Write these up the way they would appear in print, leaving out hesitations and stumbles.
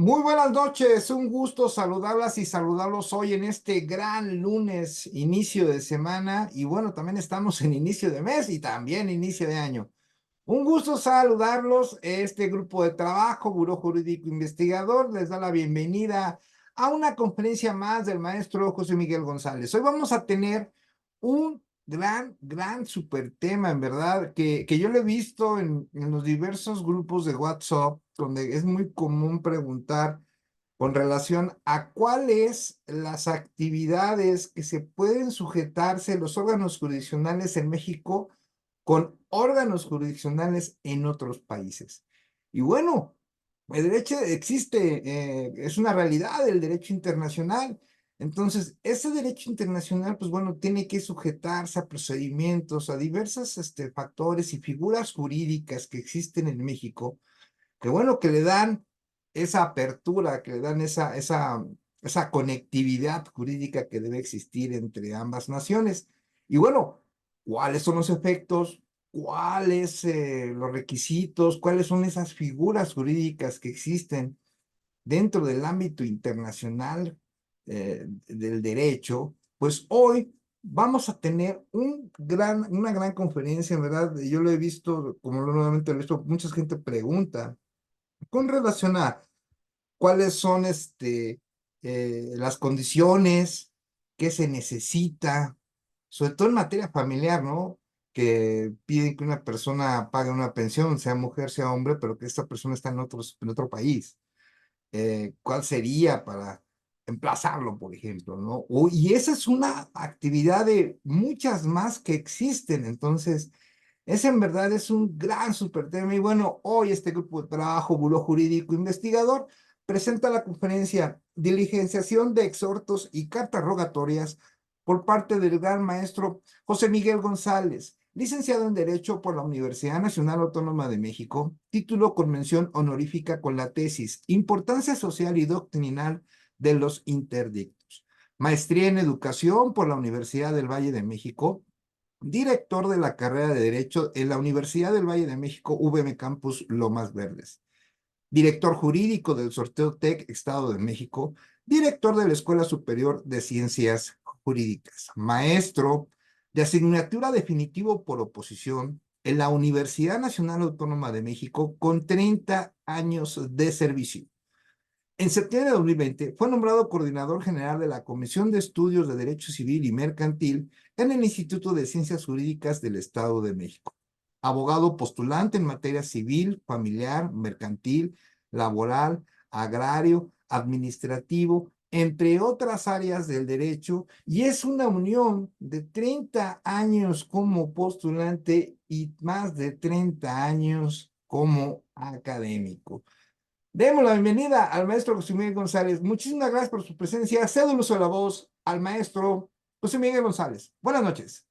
Muy buenas noches, un gusto saludarlas y saludarlos hoy en este gran lunes, inicio de semana y bueno, también estamos en inicio de mes y también inicio de año. Un gusto saludarlos, este grupo de trabajo, Buró Jurídico Investigador, les da la bienvenida a una conferencia más del maestro José Miguel González. Hoy vamos a tener un gran super tema, en verdad, que yo lo he visto en los diversos grupos de WhatsApp, donde es muy común preguntar con relación a cuáles las actividades que se pueden sujetarse los órganos jurisdiccionales en México con órganos jurisdiccionales en otros países. Y bueno, el derecho existe, es una realidad el derecho internacional. Entonces, ese derecho internacional, pues bueno, tiene que sujetarse a procedimientos, a diversos factores y figuras jurídicas que existen en México, que bueno, que le dan esa apertura, que le dan esa conectividad jurídica que debe existir entre ambas naciones. Y bueno, ¿cuáles son los efectos? ¿Cuáles los requisitos? ¿Cuáles son esas figuras jurídicas que existen dentro del ámbito internacional del derecho? Pues hoy vamos a tener una gran conferencia, en verdad. Yo lo he visto, como nuevamente lo he visto, mucha gente pregunta con relación a cuáles son las condiciones que se necesita, sobre todo en materia familiar, ¿no? Que piden que una persona pague una pensión, sea mujer, sea hombre, pero que esta persona está en otro país. ¿Cuál sería para emplazarlo, por ejemplo, ¿no? Y esa es una actividad de muchas más que existen. Entonces, ese en verdad es un gran super tema. Y bueno, hoy este grupo de trabajo, Buró Jurídico Investigador, presenta la conferencia Diligenciación de exhortos y cartas rogatorias por parte del gran maestro José Miguel González, licenciado en Derecho por la Universidad Nacional Autónoma de México, título con mención honorífica con la tesis Importancia Social y Doctrinal de los Interdictos. Maestría en Educación por la Universidad del Valle de México, director de la carrera de Derecho en la Universidad del Valle de México, VM Campus Lomas Verdes, director jurídico del Sorteo TEC Estado de México, director de la Escuela Superior de Ciencias Jurídicas, maestro de asignatura definitivo por oposición en la Universidad Nacional Autónoma de México con 30 años de servicio. En septiembre de 2020 fue nombrado coordinador general de la Comisión de Estudios de Derecho Civil y Mercantil en el Instituto de Ciencias Jurídicas del Estado de México. Abogado postulante en materia civil, familiar, mercantil, laboral, agrario, administrativo, entre otras áreas del derecho, y es una unión de 30 años como postulante y más de 30 años como académico. Demos la bienvenida al maestro José Miguel González. Muchísimas gracias por su presencia. Cedo el uso de la voz al maestro José Miguel González. Buenas noches.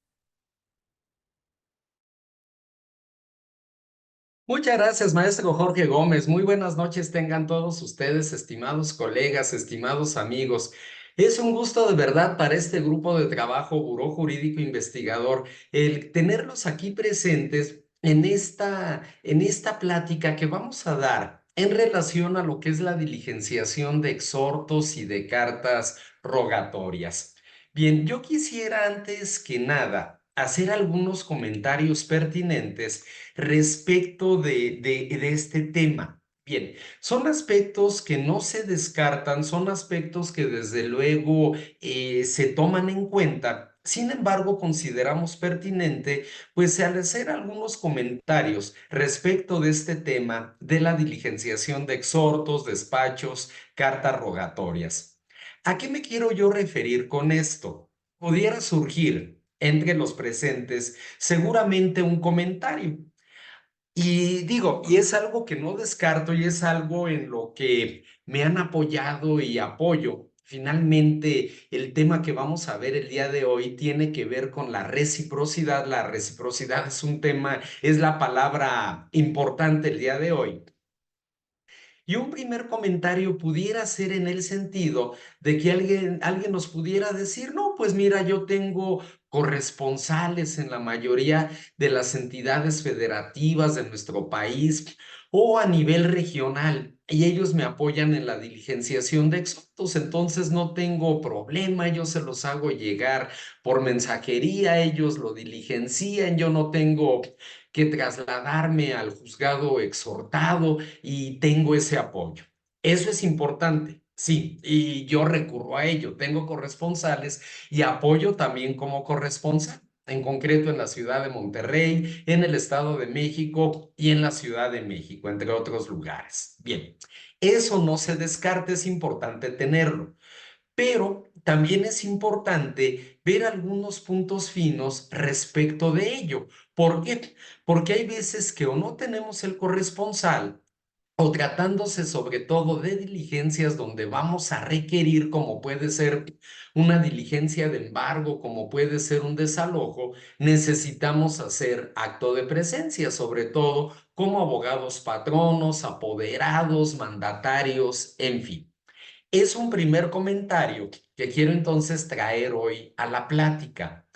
Muchas gracias, maestro Jorge Gómez. Muy buenas noches tengan todos ustedes, estimados colegas, estimados amigos. Es un gusto de verdad para este grupo de trabajo Buró Jurídico Investigador el tenerlos aquí presentes en esta plática que vamos a dar en relación a lo que es la diligenciación de exhortos y de cartas rogatorias. Bien, yo quisiera antes que nada hacer algunos comentarios pertinentes respecto de este tema. Bien, son aspectos que no se descartan, son aspectos que desde luego se toman en cuenta. Sin embargo, consideramos pertinente, pues al hacer algunos comentarios respecto de este tema de la diligenciación de exhortos, despachos, cartas rogatorias. ¿A qué me quiero yo referir con esto? Pudiera surgir entre los presentes seguramente un comentario. Y digo, y es algo que no descarto y es algo en lo que me han apoyado y apoyo. Finalmente, el tema que vamos a ver el día de hoy tiene que ver con la reciprocidad. La reciprocidad es un tema, es la palabra importante el día de hoy. Y un primer comentario pudiera ser en el sentido de que alguien nos pudiera decir, no, pues mira, yo tengo corresponsales en la mayoría de las entidades federativas de nuestro país o a nivel regional. Y ellos me apoyan en la diligenciación de exhortos, entonces no tengo problema, yo se los hago llegar por mensajería, ellos lo diligencian, yo no tengo que trasladarme al juzgado exhortado y tengo ese apoyo. Eso es importante, sí, y yo recurro a ello. Tengo corresponsales y apoyo también como corresponsal, en concreto en la ciudad de Monterrey, en el Estado de México y en la Ciudad de México, entre otros lugares. Bien, eso no se descarta, es importante tenerlo. Pero también es importante ver algunos puntos finos respecto de ello. ¿Por qué? Porque hay veces que o no tenemos el corresponsal o tratándose sobre todo de diligencias donde vamos a requerir, como puede ser una diligencia de embargo, como puede ser un desalojo, necesitamos hacer acto de presencia, sobre todo como abogados patronos, apoderados, mandatarios, en fin. Es un primer comentario que quiero entonces traer hoy a la plática.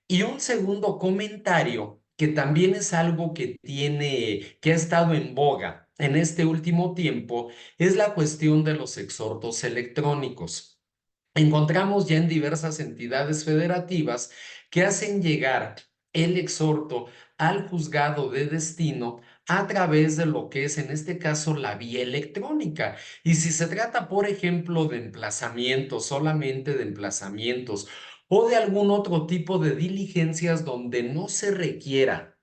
Y un segundo comentario que también es algo que ha estado en boga en este último tiempo, es la cuestión de los exhortos electrónicos. Encontramos ya en diversas entidades federativas que hacen llegar el exhorto al juzgado de destino a través de lo que es en este caso la vía electrónica. Y si se trata, por ejemplo, de emplazamientos, solamente de emplazamientos o de algún otro tipo de diligencias donde no se requiera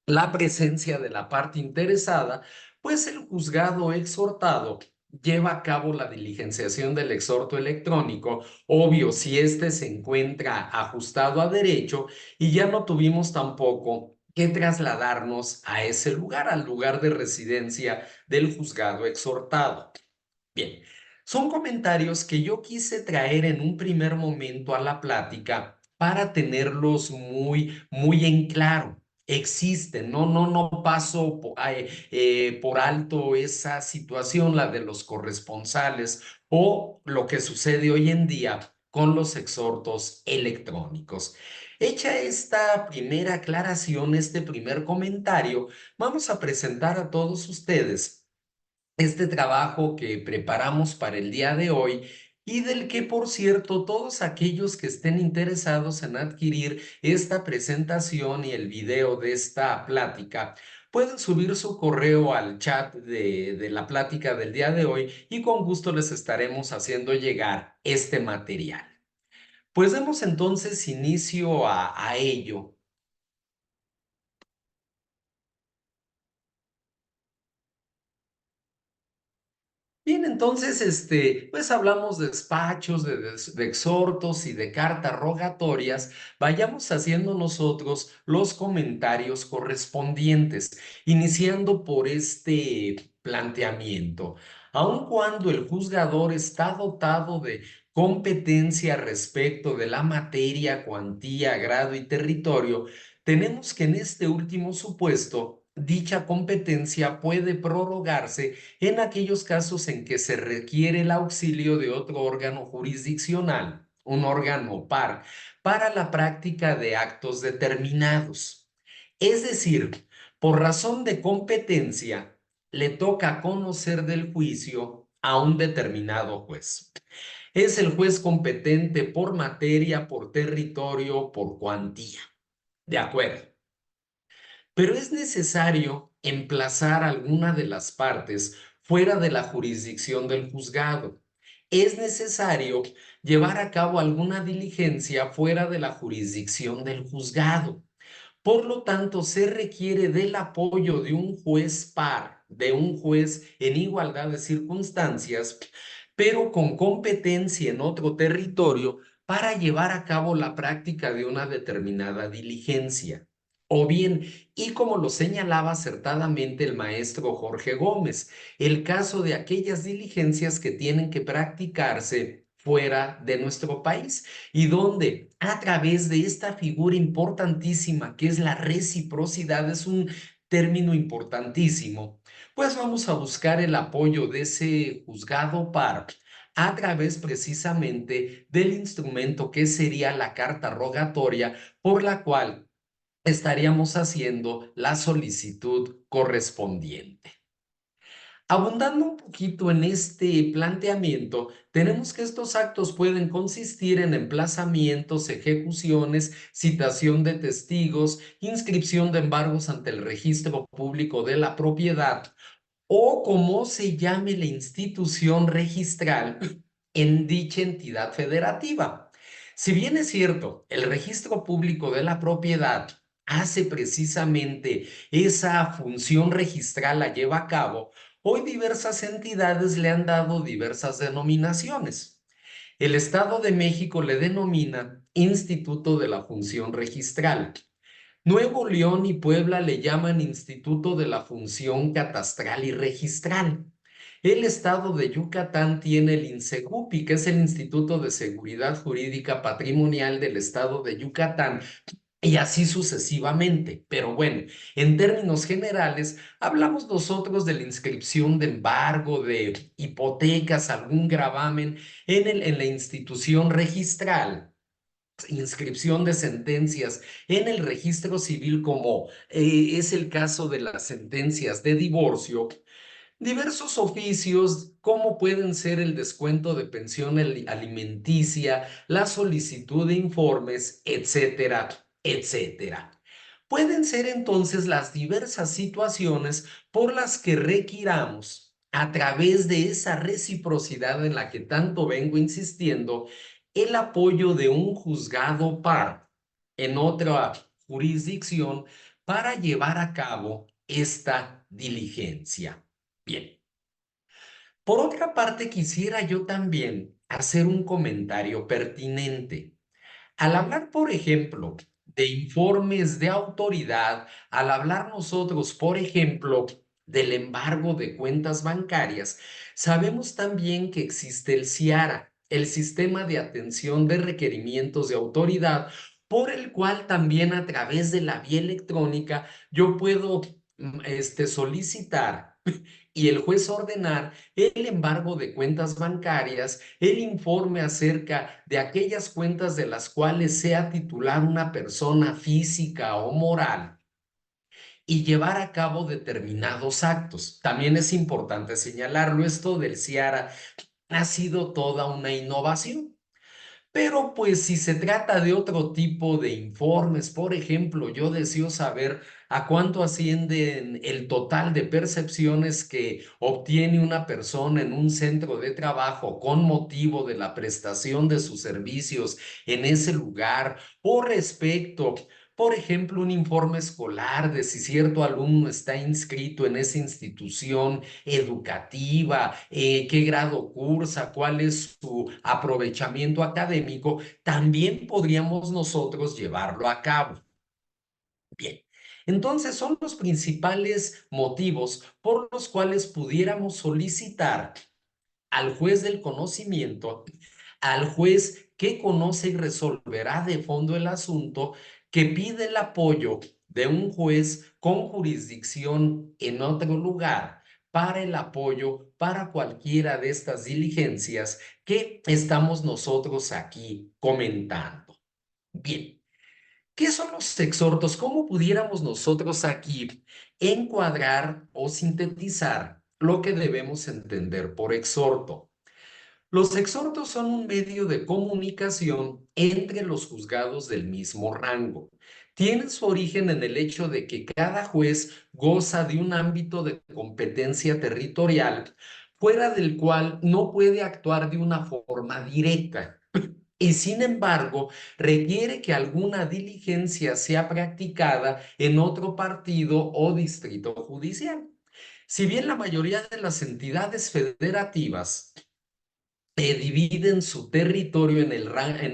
la presencia de la parte interesada, pues el juzgado exhortado lleva a cabo la diligenciación del exhorto electrónico, obvio si éste se encuentra ajustado a derecho y ya no tuvimos tampoco que trasladarnos a ese lugar, al lugar de residencia del juzgado exhortado. Bien, son comentarios que yo quise traer en un primer momento a la plática para tenerlos muy en claro. Existen, no paso por alto esa situación, la de los corresponsales o lo que sucede hoy en día con los exhortos electrónicos. Hecha esta primera aclaración, este primer comentario, vamos a presentar a todos ustedes este trabajo que preparamos para el día de hoy y del que, por cierto, todos aquellos que estén interesados en adquirir esta presentación y el video de esta plática, pueden subir su correo al chat de la plática del día de hoy y con gusto les estaremos haciendo llegar este material. Pues demos entonces inicio a ello. Bien, entonces, pues hablamos de despachos, de exhortos y de cartas rogatorias. Vayamos haciendo nosotros los comentarios correspondientes, iniciando por este planteamiento. Aun cuando el juzgador está dotado de competencia respecto de la materia, cuantía, grado y territorio, tenemos que en este último supuesto, dicha competencia puede prorrogarse en aquellos casos en que se requiere el auxilio de otro órgano jurisdiccional, un órgano par, para la práctica de actos determinados. Es decir, por razón de competencia, le toca conocer del juicio a un determinado juez. Es el juez competente por materia, por territorio, por cuantía. De acuerdo. Pero es necesario emplazar alguna de las partes fuera de la jurisdicción del juzgado. Es necesario llevar a cabo alguna diligencia fuera de la jurisdicción del juzgado. Por lo tanto, se requiere del apoyo de un juez par, de un juez en igualdad de circunstancias, pero con competencia en otro territorio para llevar a cabo la práctica de una determinada diligencia. O bien, y como lo señalaba acertadamente el maestro Jorge Gómez, el caso de aquellas diligencias que tienen que practicarse fuera de nuestro país y donde a través de esta figura importantísima que es la reciprocidad, es un término importantísimo, pues vamos a buscar el apoyo de ese juzgado par a través precisamente del instrumento que sería la carta rogatoria por la cual estaríamos haciendo la solicitud correspondiente. Abundando un poquito en este planteamiento, tenemos que estos actos pueden consistir en emplazamientos, ejecuciones, citación de testigos, inscripción de embargos ante el registro público de la propiedad o como se llame la institución registral en dicha entidad federativa. Si bien es cierto, el registro público de la propiedad hace precisamente esa función registral, la lleva a cabo, hoy diversas entidades le han dado diversas denominaciones. El Estado de México le denomina Instituto de la Función Registral. Nuevo León y Puebla le llaman Instituto de la Función Catastral y Registral. El estado de Yucatán tiene el INSEGUPI, que es el Instituto de Seguridad Jurídica Patrimonial del estado de Yucatán, y así sucesivamente. Pero bueno, en términos generales, hablamos nosotros de la inscripción de embargo, de hipotecas, algún gravamen en la institución registral, inscripción de sentencias en el registro civil, como es el caso de las sentencias de divorcio, diversos oficios, como pueden ser el descuento de pensión alimenticia, la solicitud de informes, etcétera, etcétera. Pueden ser entonces las diversas situaciones por las que requiramos, a través de esa reciprocidad en la que tanto vengo insistiendo, el apoyo de un juzgado par en otra jurisdicción para llevar a cabo esta diligencia. Bien. Por otra parte, quisiera yo también hacer un comentario pertinente. Al hablar, por ejemplo, de informes de autoridad, al hablar nosotros, por ejemplo, del embargo de cuentas bancarias, sabemos también que existe el SIARA, el Sistema de Atención de Requerimientos de Autoridad, por el cual también a través de la vía electrónica yo puedo solicitar y el juez ordenar el embargo de cuentas bancarias, el informe acerca de aquellas cuentas de las cuales sea titular una persona física o moral y llevar a cabo determinados actos. También es importante señalarlo, esto del CIARA ha sido toda una innovación. Pero pues si se trata de otro tipo de informes, por ejemplo, yo deseo saber a cuánto ascienden el total de percepciones que obtiene una persona en un centro de trabajo con motivo de la prestación de sus servicios en ese lugar, o respecto, por ejemplo, un informe escolar de si cierto alumno está inscrito en esa institución educativa, qué grado cursa, cuál es su aprovechamiento académico, también podríamos nosotros llevarlo a cabo. Bien, entonces son los principales motivos por los cuales pudiéramos solicitar al juez del conocimiento, al juez que conoce y resolverá de fondo el asunto, que pide el apoyo de un juez con jurisdicción en otro lugar para el apoyo para cualquiera de estas diligencias que estamos nosotros aquí comentando. Bien, ¿qué son los exhortos? ¿Cómo pudiéramos nosotros aquí encuadrar o sintetizar lo que debemos entender por exhorto? Los exhortos son un medio de comunicación entre los juzgados del mismo rango. Tienen su origen en el hecho de que cada juez goza de un ámbito de competencia territorial fuera del cual no puede actuar de una forma directa y sin embargo requiere que alguna diligencia sea practicada en otro partido o distrito judicial. Si bien la mayoría de las entidades federativas dividen su territorio en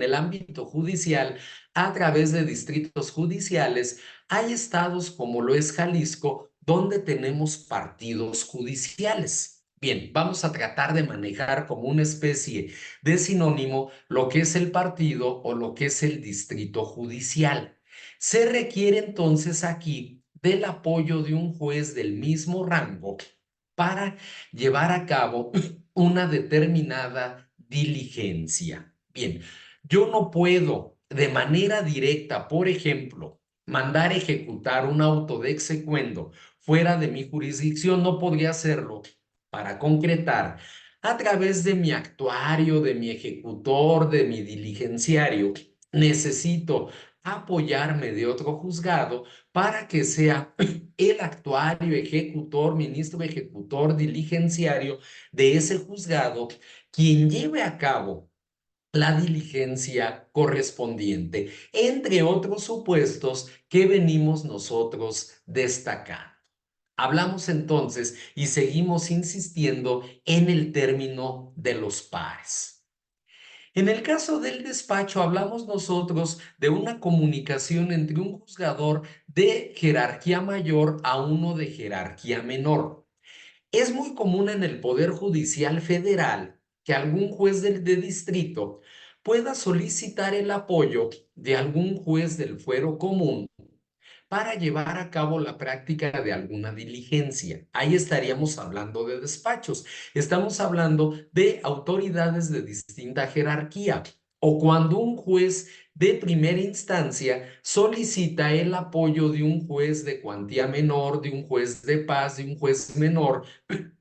el ámbito judicial a través de distritos judiciales, hay estados como lo es Jalisco, donde tenemos partidos judiciales. Bien, vamos a tratar de manejar como una especie de sinónimo lo que es el partido o lo que es el distrito judicial. Se requiere entonces aquí del apoyo de un juez del mismo rango para llevar a cabo una determinada diligencia. Bien, yo no puedo de manera directa, por ejemplo, mandar ejecutar un auto de execuendo fuera de mi jurisdicción, no podría hacerlo para concretar a través de mi actuario, de mi ejecutor, de mi diligenciario. Necesito apoyarme de otro juzgado para que sea el actuario, ejecutor, ministro ejecutor, diligenciario de ese juzgado quien lleve a cabo la diligencia correspondiente, entre otros supuestos que venimos nosotros destacando. Hablamos entonces y seguimos insistiendo en el término de los pares. En el caso del despacho, hablamos nosotros de una comunicación entre un juzgador de jerarquía mayor a uno de jerarquía menor. Es muy común en el Poder Judicial Federal que algún juez de distrito pueda solicitar el apoyo de algún juez del fuero común para llevar a cabo la práctica de alguna diligencia. Ahí estaríamos hablando de despachos. Estamos hablando de autoridades de distinta jerarquía. O cuando un juez de primera instancia solicita el apoyo de un juez de cuantía menor, de un juez de paz, de un juez menor,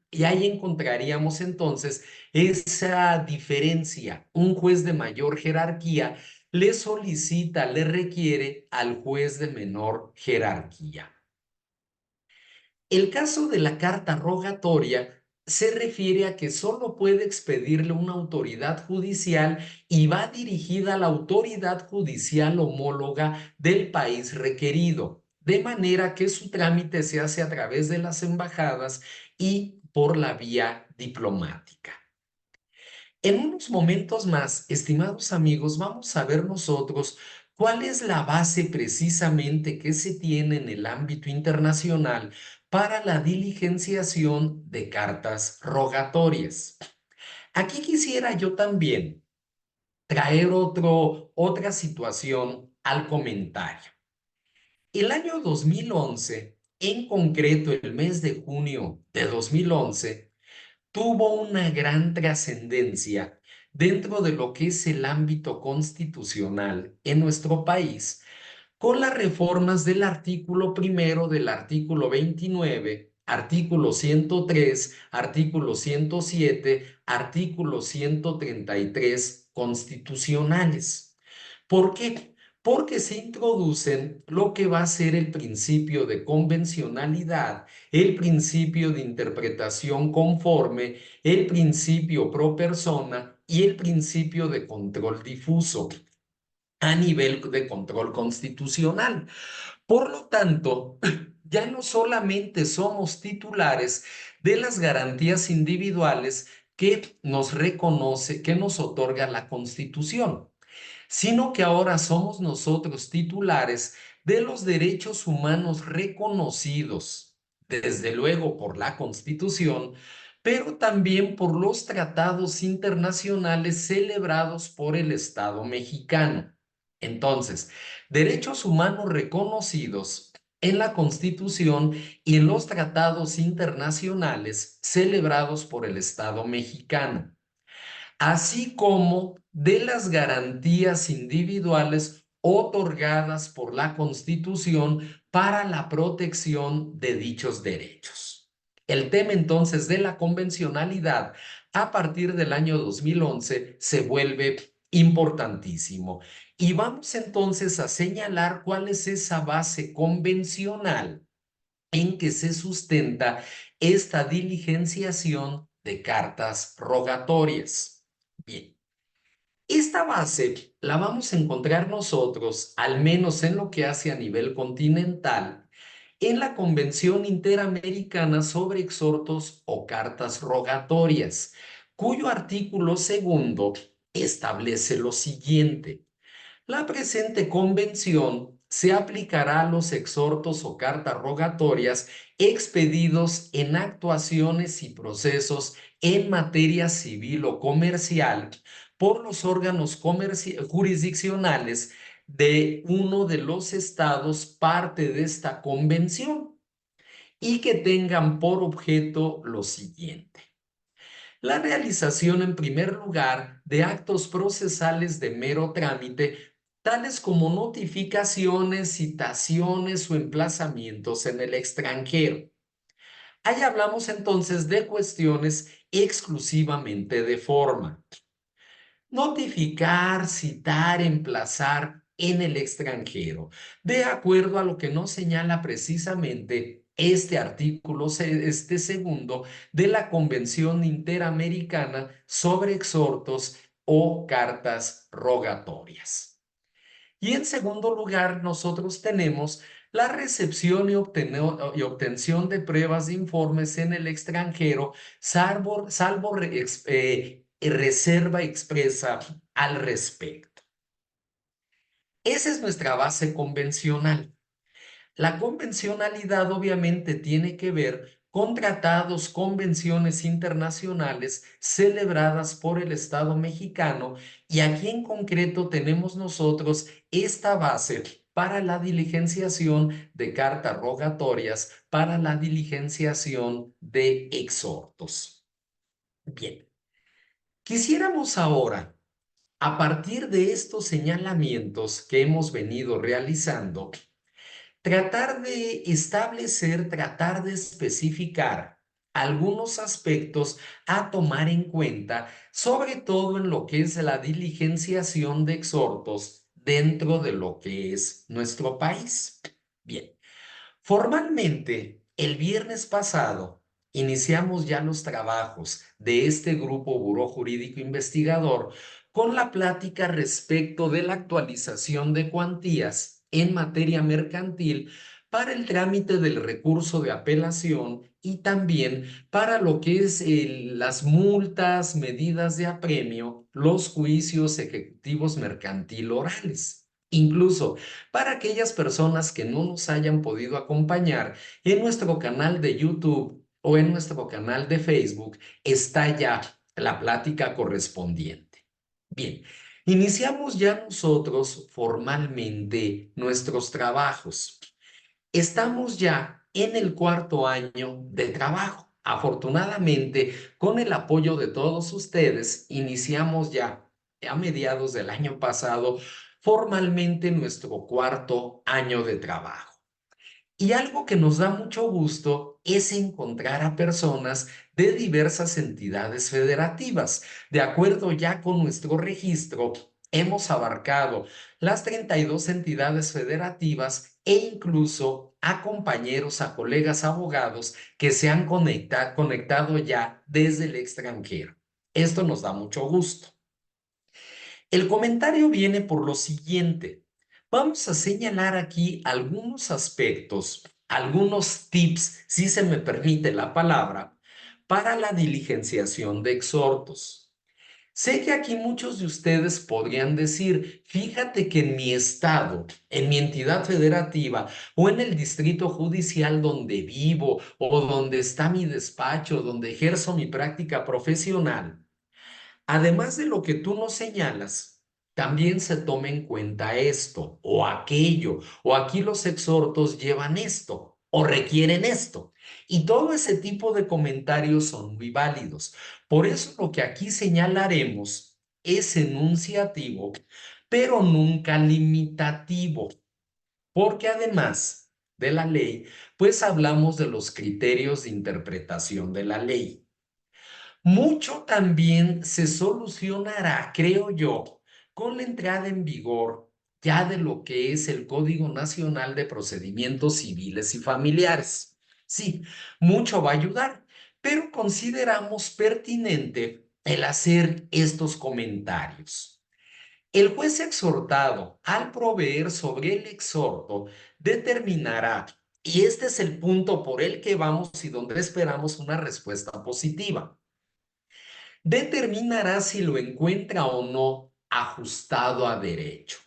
y ahí encontraríamos entonces esa diferencia. Un juez de mayor jerarquía le solicita, le requiere al juez de menor jerarquía. El caso de la carta rogatoria se refiere a que solo puede expedirle una autoridad judicial y va dirigida a la autoridad judicial homóloga del país requerido, de manera que su trámite se hace a través de las embajadas y por la vía diplomática. En unos momentos más, estimados amigos, vamos a ver nosotros cuál es la base precisamente que se tiene en el ámbito internacional para la diligenciación de cartas rogatorias. Aquí quisiera yo también traer otra situación al comentario. El año 2011, en concreto el mes de junio de 2011, tuvo una gran trascendencia dentro de lo que es el ámbito constitucional en nuestro país, con las reformas del artículo primero, del artículo 29, artículo 103, artículo 107, artículo 133 constitucionales. ¿Por qué? Porque se introducen lo que va a ser el principio de convencionalidad, el principio de interpretación conforme, el principio pro persona y el principio de control difuso a nivel de control constitucional. Por lo tanto, ya no solamente somos titulares de las garantías individuales que nos reconoce, que nos otorga la Constitución, sino que ahora somos nosotros titulares de los derechos humanos reconocidos, desde luego por la Constitución, pero también por los tratados internacionales celebrados por el Estado mexicano. Entonces, derechos humanos reconocidos en la Constitución y en los tratados internacionales celebrados por el Estado mexicano, así como de las garantías individuales otorgadas por la Constitución para la protección de dichos derechos. El tema entonces de la convencionalidad a partir del año 2011 se vuelve importantísimo. Y vamos entonces a señalar cuál es esa base convencional en que se sustenta esta diligenciación de cartas rogatorias. Bien, esta base la vamos a encontrar nosotros, al menos en lo que hace a nivel continental, en la Convención Interamericana sobre Exhortos o Cartas Rogatorias, cuyo artículo segundo establece lo siguiente: la presente convención se aplicará a los exhortos o cartas rogatorias expedidos en actuaciones y procesos en materia civil o comercial por los órganos jurisdiccionales de uno de los estados parte de esta convención y que tengan por objeto lo siguiente: la realización en primer lugar de actos procesales de mero trámite, tales como notificaciones, citaciones o emplazamientos en el extranjero. Ahí hablamos entonces de cuestiones exclusivamente de forma. Notificar, citar, emplazar en el extranjero, de acuerdo a lo que nos señala precisamente este artículo, este segundo, de la Convención Interamericana sobre Exhortos o Cartas Rogatorias. Y en segundo lugar, nosotros tenemos la recepción y obtención de pruebas de informes en el extranjero, salvo reserva expresa al respecto. Esa es nuestra base convencional. La convencionalidad obviamente tiene que ver con tratados, convenciones internacionales celebradas por el Estado mexicano, y aquí en concreto tenemos nosotros esta base para la diligenciación de cartas rogatorias, para la diligenciación de exhortos. Bien, quisiéramos ahora, a partir de estos señalamientos que hemos venido realizando, tratar de establecer, tratar de especificar algunos aspectos a tomar en cuenta, sobre todo en lo que es la diligenciación de exhortos dentro de lo que es nuestro país. Bien, formalmente, el viernes pasado iniciamos ya los trabajos de este grupo Buró Jurídico Investigador con la plática respecto de la actualización de cuantías en materia mercantil para el trámite del recurso de apelación y también para lo que es las multas, medidas de apremio, los juicios ejecutivos mercantil orales. Incluso para aquellas personas que no nos hayan podido acompañar en nuestro canal de YouTube o en nuestro canal de Facebook, está ya la plática correspondiente. Bien, iniciamos ya nosotros formalmente nuestros trabajos. Estamos ya en el cuarto año de trabajo. Afortunadamente, con el apoyo de todos ustedes, iniciamos ya a mediados del año pasado formalmente nuestro cuarto año de trabajo. Y algo que nos da mucho gusto es encontrar a personas de diversas entidades federativas. De acuerdo ya con nuestro registro, hemos abarcado las 32 entidades federativas e incluso a compañeros, a colegas abogados que se han conectado ya desde el extranjero. Esto nos da mucho gusto. El comentario viene por lo siguiente. Vamos a señalar aquí algunos aspectos, algunos tips, si se me permite la palabra, para la diligenciación de exhortos. Sé que aquí muchos de ustedes podrían decir, fíjate que en mi estado, en mi entidad federativa o en el distrito judicial donde vivo o donde está mi despacho, donde ejerzo mi práctica profesional, además de lo que tú nos señalas, también se toma en cuenta esto o aquello, o aquí los exhortos llevan esto o requieren esto. Y todo ese tipo de comentarios son muy válidos. Por eso lo que aquí señalaremos es enunciativo, pero nunca limitativo, porque además de la ley, pues hablamos de los criterios de interpretación de la ley. Mucho también se solucionará, creo yo, con la entrada en vigor ya de lo que es el Código Nacional de Procedimientos Civiles y Familiares. Sí, mucho va a ayudar, pero consideramos pertinente el hacer estos comentarios. El juez exhortado, al proveer sobre el exhorto, determinará, y este es el punto por el que vamos y donde esperamos una respuesta positiva, determinará si lo encuentra o no ajustado a derecho.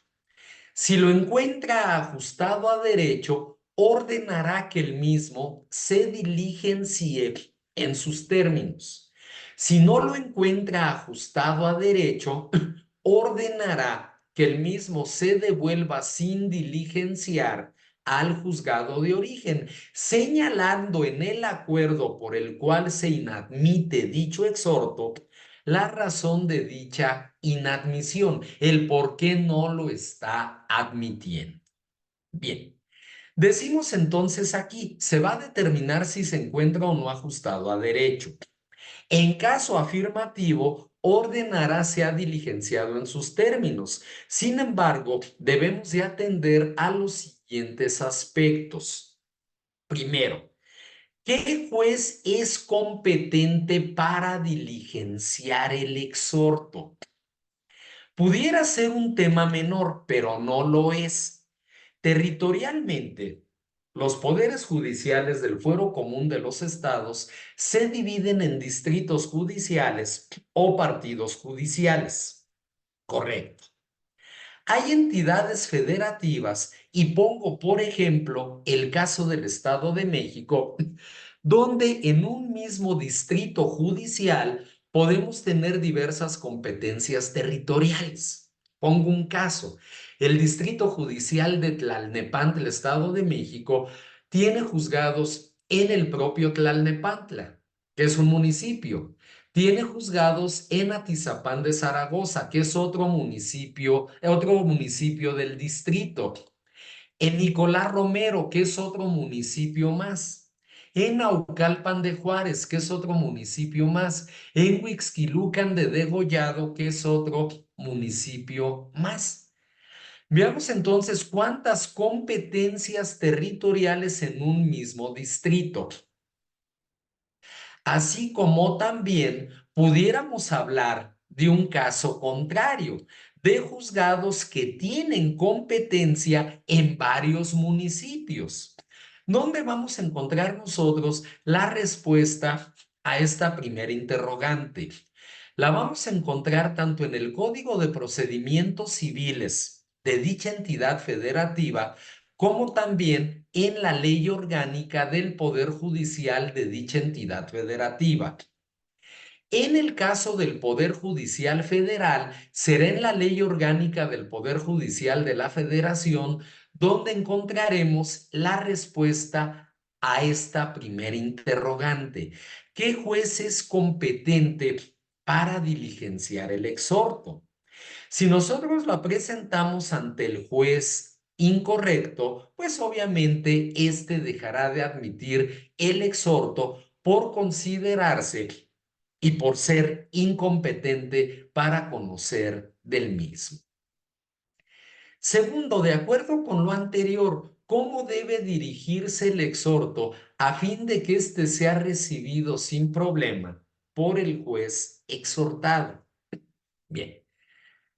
Si lo encuentra ajustado a derecho, ordenará que el mismo se diligencie en sus términos. Si no lo encuentra ajustado a derecho, ordenará que el mismo se devuelva sin diligenciar al juzgado de origen, señalando en el acuerdo por el cual se inadmite dicho exhorto la razón de dicha inadmisión, el por qué no lo está admitiendo. Bien. Decimos entonces aquí, se va a determinar si se encuentra o no ajustado a derecho. En caso afirmativo, ordenará sea diligenciado en sus términos. Sin embargo, debemos de atender a los siguientes aspectos. Primero, ¿qué juez es competente para diligenciar el exhorto? Pudiera ser un tema menor, pero no lo es. Territorialmente, los poderes judiciales del Fuero Común de los Estados se dividen en distritos judiciales o partidos judiciales. Correcto. Hay entidades federativas, y pongo por ejemplo el caso del Estado de México, donde en un mismo distrito judicial podemos tener diversas competencias territoriales. Pongo un caso. El Distrito Judicial de Tlalnepantla, el Estado de México, tiene juzgados en el propio Tlalnepantla, que es un municipio. Tiene juzgados en Atizapán de Zaragoza, que es otro municipio del distrito. En Nicolás Romero, que es otro municipio más. En Naucalpan de Juárez, que es otro municipio más. En Huixquilucan de Degollado, que es otro municipio más. Veamos entonces cuántas competencias territoriales en un mismo distrito. Así como también pudiéramos hablar de un caso contrario, de juzgados que tienen competencia en varios municipios. ¿Dónde vamos a encontrar nosotros la respuesta a esta primera interrogante? La vamos a encontrar tanto en el Código de Procedimientos Civiles de dicha entidad federativa, como también en la ley orgánica del Poder Judicial de dicha entidad federativa. En el caso del Poder Judicial Federal, será en la ley orgánica del Poder Judicial de la Federación donde encontraremos la respuesta a esta primera interrogante. ¿Qué juez es competente para diligenciar el exhorto? Si nosotros la presentamos ante el juez incorrecto, pues obviamente éste dejará de admitir el exhorto por considerarse y por ser incompetente para conocer del mismo. Segundo, de acuerdo con lo anterior, ¿cómo debe dirigirse el exhorto a fin de que éste sea recibido sin problema por el juez exhortado? Bien.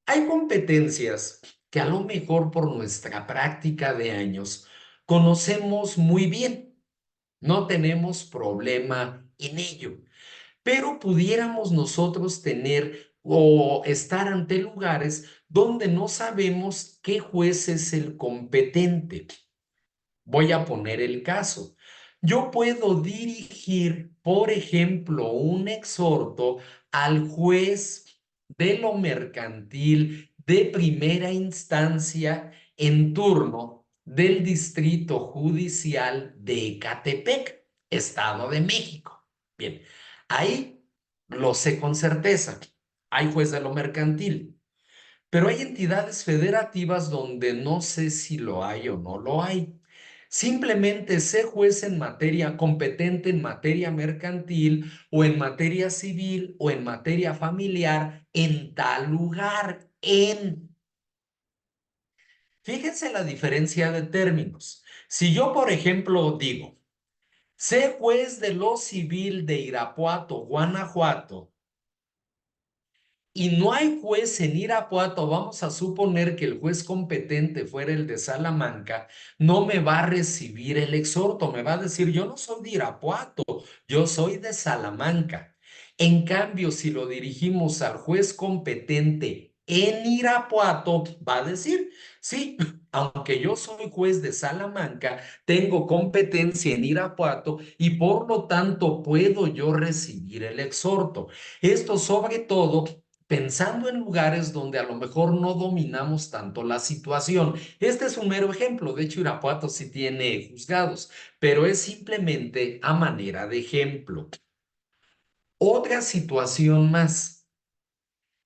Hay competencias que a lo mejor por nuestra práctica de años conocemos muy bien, no tenemos problema en ello, pero pudiéramos nosotros tener o estar ante lugares donde no sabemos qué juez es el competente. Voy a poner el caso. Yo puedo dirigir, por ejemplo, un exhorto al juez de lo mercantil de primera instancia en turno del Distrito Judicial de Ecatepec, Estado de México. Bien, ahí lo sé con certeza. Hay juez de lo mercantil. Pero hay entidades federativas donde no sé si lo hay o no lo hay. Simplemente sé juez en materia competente en materia mercantil o en materia civil o en materia familiar en tal lugar. Fíjense la diferencia de términos. Si yo, por ejemplo, digo, sé juez de lo civil de Irapuato, Guanajuato, y no hay juez en Irapuato, vamos a suponer que el juez competente fuera el de Salamanca, no me va a recibir el exhorto, me va a decir, yo no soy de Irapuato, yo soy de Salamanca. En cambio, si lo dirigimos al juez competente en Irapuato, va a decir, sí, aunque yo soy juez de Salamanca, tengo competencia en Irapuato y por lo tanto puedo yo recibir el exhorto. Esto sobre todo pensando en lugares donde a lo mejor no dominamos tanto la situación. Este es un mero ejemplo. De hecho, Irapuato sí tiene juzgados, pero es simplemente a manera de ejemplo. Otra situación más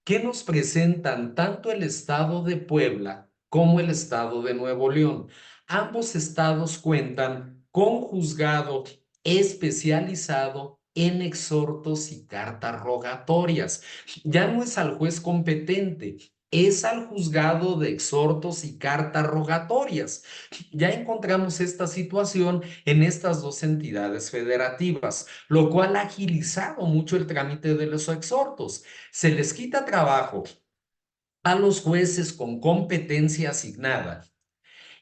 que nos presentan tanto el estado de Puebla como el estado de Nuevo León. Ambos estados cuentan con juzgado especializado en exhortos y cartas rogatorias. Ya no es al juez competente, es al juzgado de exhortos y cartas rogatorias. Ya encontramos esta situación en estas dos entidades federativas, lo cual ha agilizado mucho el trámite de los exhortos. Se les quita trabajo a los jueces con competencia asignada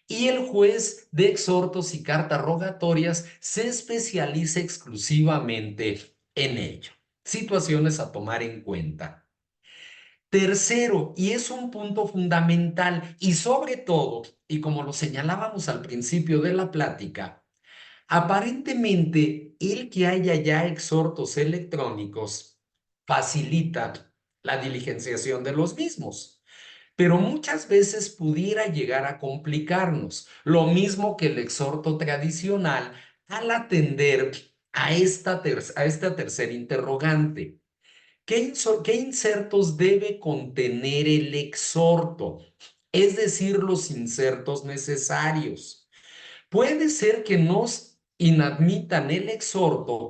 y el juez de exhortos y cartas rogatorias se especializa exclusivamente en ello. Situaciones a tomar en cuenta. Tercero, y es un punto fundamental y sobre todo, y como lo señalábamos al principio de la plática, aparentemente el que haya ya exhortos electrónicos facilita la diligenciación de los mismos, pero muchas veces pudiera llegar a complicarnos, lo mismo que el exhorto tradicional al atender a esta tercera interrogante. ¿Qué insertos debe contener el exhorto? Es decir, los insertos necesarios. Puede ser que nos inadmitan el exhorto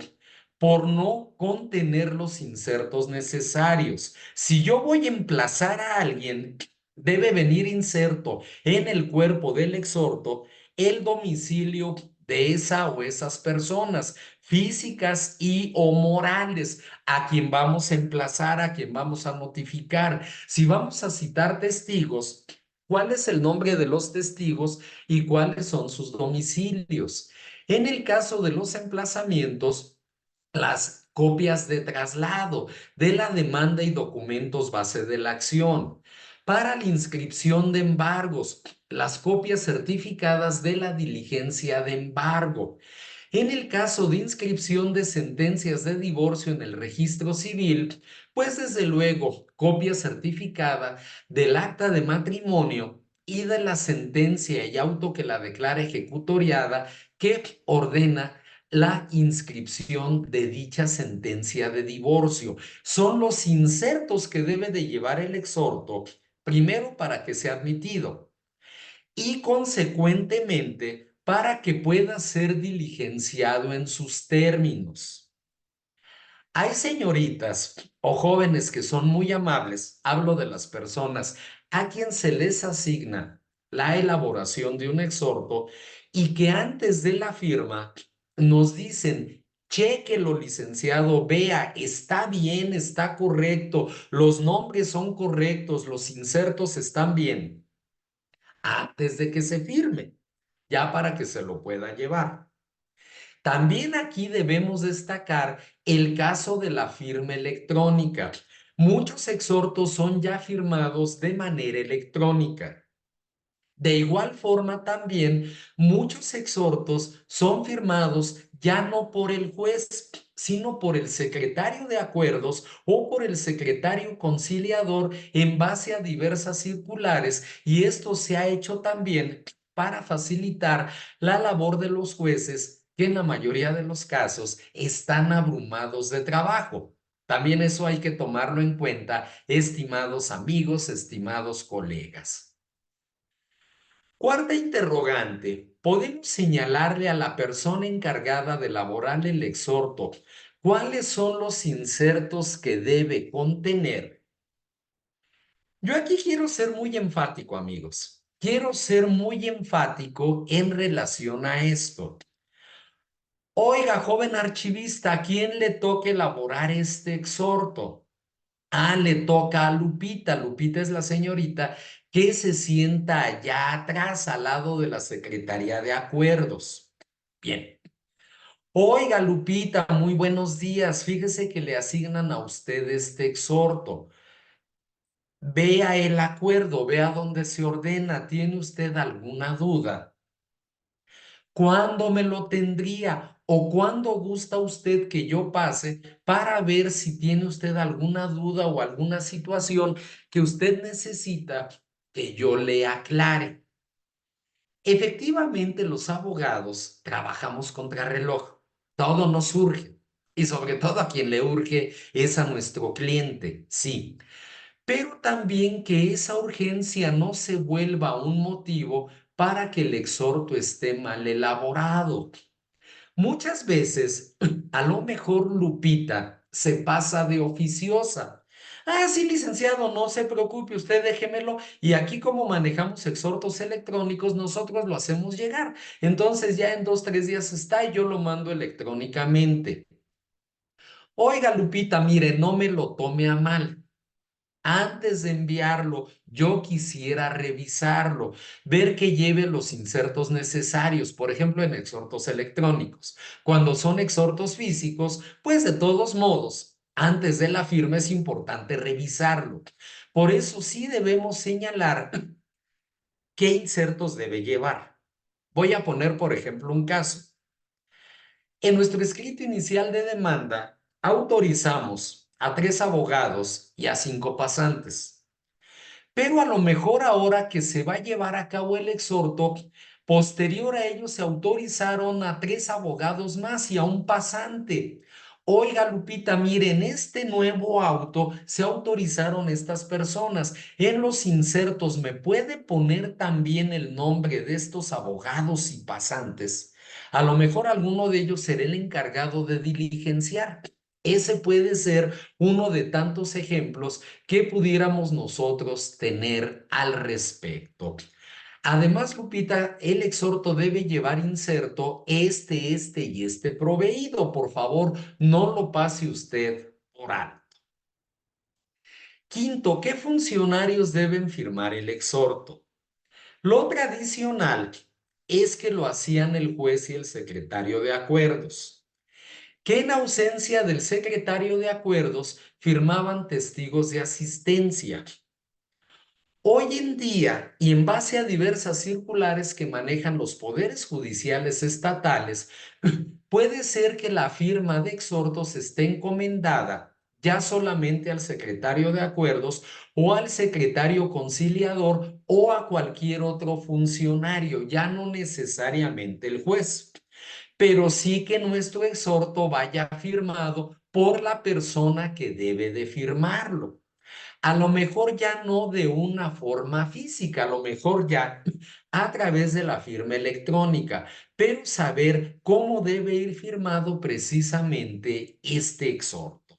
por no contener los insertos necesarios. Si yo voy a emplazar a alguien, debe venir inserto en el cuerpo del exhorto el domicilio de esa o esas personas físicas y o morales a quien vamos a emplazar, a quien vamos a notificar. Si vamos a citar testigos, ¿cuál es el nombre de los testigos y cuáles son sus domicilios? En el caso de los emplazamientos, las copias de traslado de la demanda y documentos base de la acción. Para la inscripción de embargos, las copias certificadas de la diligencia de embargo. En el caso de inscripción de sentencias de divorcio en el registro civil, pues desde luego copia certificada del acta de matrimonio y de la sentencia y auto que la declara ejecutoriada que ordena la inscripción de dicha sentencia de divorcio. Son los insertos que debe de llevar el exhorto, primero para que sea admitido y consecuentemente para que pueda ser diligenciado en sus términos. Hay señoritas o jóvenes que son muy amables, hablo de las personas a quien se les asigna la elaboración de un exhorto y que antes de la firma nos dicen, chequelo, licenciado, vea, está bien, está correcto, los nombres son correctos, los insertos están bien, antes de que se firme, ya para que se lo pueda llevar. También aquí debemos destacar el caso de la firma electrónica. Muchos exhortos son ya firmados de manera electrónica. De igual forma también muchos exhortos son firmados ya no por el juez, sino por el secretario de acuerdos o por el secretario conciliador en base a diversas circulares, y esto se ha hecho también para facilitar la labor de los jueces que en la mayoría de los casos están abrumados de trabajo. También eso hay que tomarlo en cuenta, estimados amigos, estimados colegas. Cuarta interrogante. ¿Podemos señalarle a la persona encargada de elaborar el exhorto cuáles son los insertos que debe contener? Yo aquí quiero ser muy enfático, amigos. Quiero ser muy enfático en relación a esto. Oiga, joven archivista, ¿a quién le toca elaborar este exhorto? Ah, le toca a Lupita. Lupita es la señorita que se sienta allá atrás, al lado de la Secretaría de Acuerdos. Bien. Oiga, Lupita, muy buenos días. Fíjese que le asignan a usted este exhorto. Vea el acuerdo, vea dónde se ordena. ¿Tiene usted alguna duda? ¿Cuándo me lo tendría? ¿O cuándo gusta usted que yo pase para ver si tiene usted alguna duda o alguna situación que usted necesita que yo le aclare? Efectivamente, los abogados trabajamos contra reloj. Todo nos urge. Y sobre todo a quien le urge es a nuestro cliente, sí. Pero también que esa urgencia no se vuelva un motivo para que el exhorto esté mal elaborado. Muchas veces, a lo mejor Lupita se pasa de oficiosa. Ah, sí, licenciado, no se preocupe, usted déjemelo. Y aquí como manejamos exhortos electrónicos, nosotros lo hacemos llegar. Entonces ya en 2, 3 días está y yo lo mando electrónicamente. Oiga, Lupita, mire, no me lo tome a mal. Antes de enviarlo, yo quisiera revisarlo, ver que lleve los insertos necesarios, por ejemplo, en exhortos electrónicos. Cuando son exhortos físicos, pues de todos modos, antes de la firma es importante revisarlo. Por eso sí debemos señalar qué insertos debe llevar. Voy a poner, por ejemplo, un caso. En nuestro escrito inicial de demanda, autorizamos a 3 abogados y a 5 pasantes. Pero a lo mejor ahora que se va a llevar a cabo el exhorto, posterior a ello se autorizaron a 3 abogados más y a un pasante. Oiga, Lupita, mire, en este nuevo auto se autorizaron estas personas. En los insertos, ¿me puede poner también el nombre de estos abogados y pasantes? A lo mejor alguno de ellos será el encargado de diligenciar. Ese puede ser uno de tantos ejemplos que pudiéramos nosotros tener al respecto. Además, Lupita, el exhorto debe llevar inserto este y este proveído. Por favor, no lo pase usted por alto. Quinto, ¿qué funcionarios deben firmar el exhorto? Lo tradicional es que lo hacían el juez y el secretario de acuerdos, que en ausencia del secretario de acuerdos firmaban testigos de asistencia. Hoy en día, y en base a diversas circulares que manejan los poderes judiciales estatales, puede ser que la firma de exhortos esté encomendada ya solamente al secretario de acuerdos o al secretario conciliador o a cualquier otro funcionario, ya no necesariamente el juez, pero sí que nuestro exhorto vaya firmado por la persona que debe de firmarlo. A lo mejor ya no de una forma física, a lo mejor ya a través de la firma electrónica, pero saber cómo debe ir firmado precisamente este exhorto.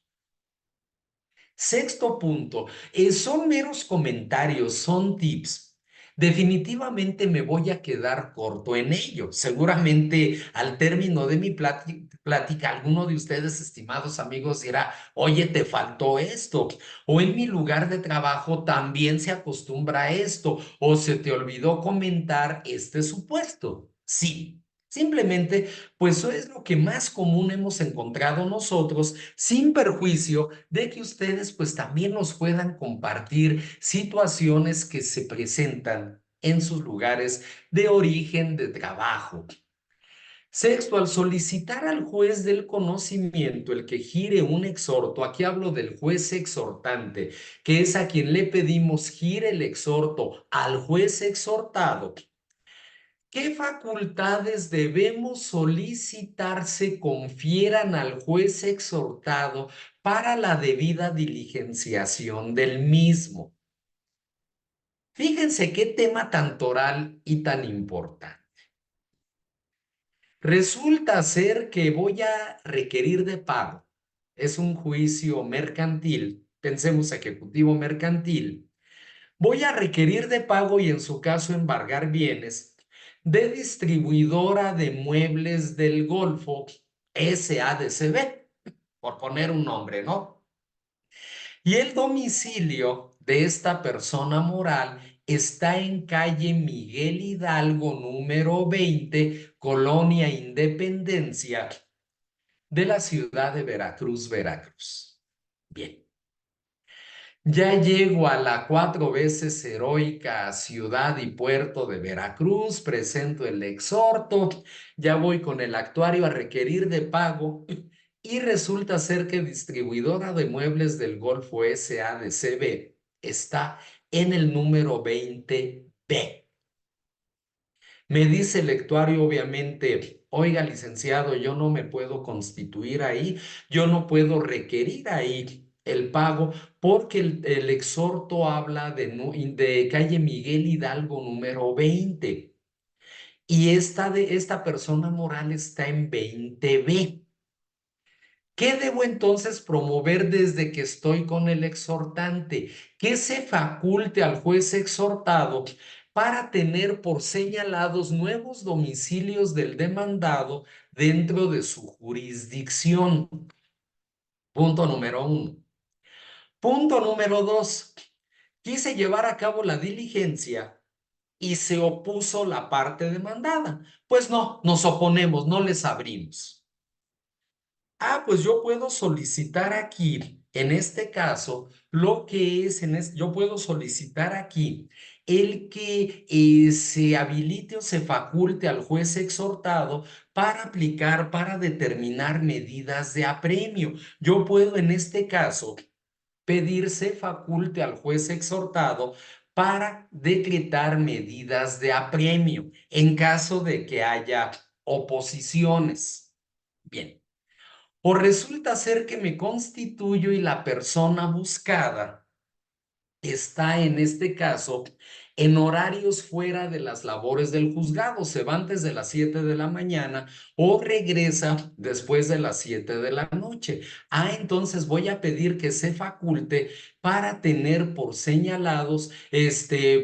Sexto punto, son meros comentarios, son tips. Definitivamente me voy a quedar corto en ello. Seguramente al término de mi plática, alguno de ustedes, estimados amigos, dirá, oye, te faltó esto. O en mi lugar de trabajo también se acostumbra a esto. O se te olvidó comentar este supuesto. Sí. Simplemente, pues eso es lo que más común hemos encontrado nosotros, sin perjuicio de que ustedes pues también nos puedan compartir situaciones que se presentan en sus lugares de origen de trabajo. Sexto, al solicitar al juez del conocimiento el que gire un exhorto, aquí hablo del juez exhortante, que es a quien le pedimos gire el exhorto al juez exhortado. ¿Qué facultades debemos solicitar se confieran al juez exhortado para la debida diligenciación del mismo? Fíjense qué tema tan toral y tan importante. Resulta ser que voy a requerir de pago. Es un juicio mercantil, pensemos ejecutivo mercantil. Voy a requerir de pago y en su caso embargar bienes de distribuidora de muebles del Golfo SADCB, por poner un nombre, ¿no? Y el domicilio de esta persona moral está en calle Miguel Hidalgo, número 20, Colonia Independencia, de la ciudad de Veracruz, Veracruz. Bien. Ya llego a la 4 veces heroica ciudad y puerto de Veracruz, presento el exhorto, ya voy con el actuario a requerir de pago y resulta ser que distribuidora de muebles del Golfo SADCB está en el número 20B. Me dice el actuario, obviamente, oiga, licenciado, yo no me puedo constituir ahí, yo no puedo requerir ahí el pago porque el exhorto habla de calle Miguel Hidalgo número 20 y esta persona moral está en 20B. ¿Qué debo entonces promover desde que estoy con el exhortante? Que se faculte al juez exhortado para tener por señalados nuevos domicilios del demandado dentro de su jurisdicción. Punto número uno. Punto número dos. Quise llevar a cabo la diligencia y se opuso la parte demandada. Pues no, nos oponemos, no les abrimos. Pues yo puedo solicitar aquí, en este caso, lo que es, yo puedo solicitar aquí el que se habilite o se faculte al juez exhortado para aplicar, para determinar medidas de apremio. Yo puedo, en este caso, pedirse faculte al juez exhortado para decretar medidas de apremio en caso de que haya oposiciones. Bien. O resulta ser que me constituyo y la persona buscada está en este caso en horarios fuera de las labores del juzgado, se va antes de las 7 de la mañana o regresa después de las 7 de la noche. Entonces voy a pedir que se faculte para tener por señalados,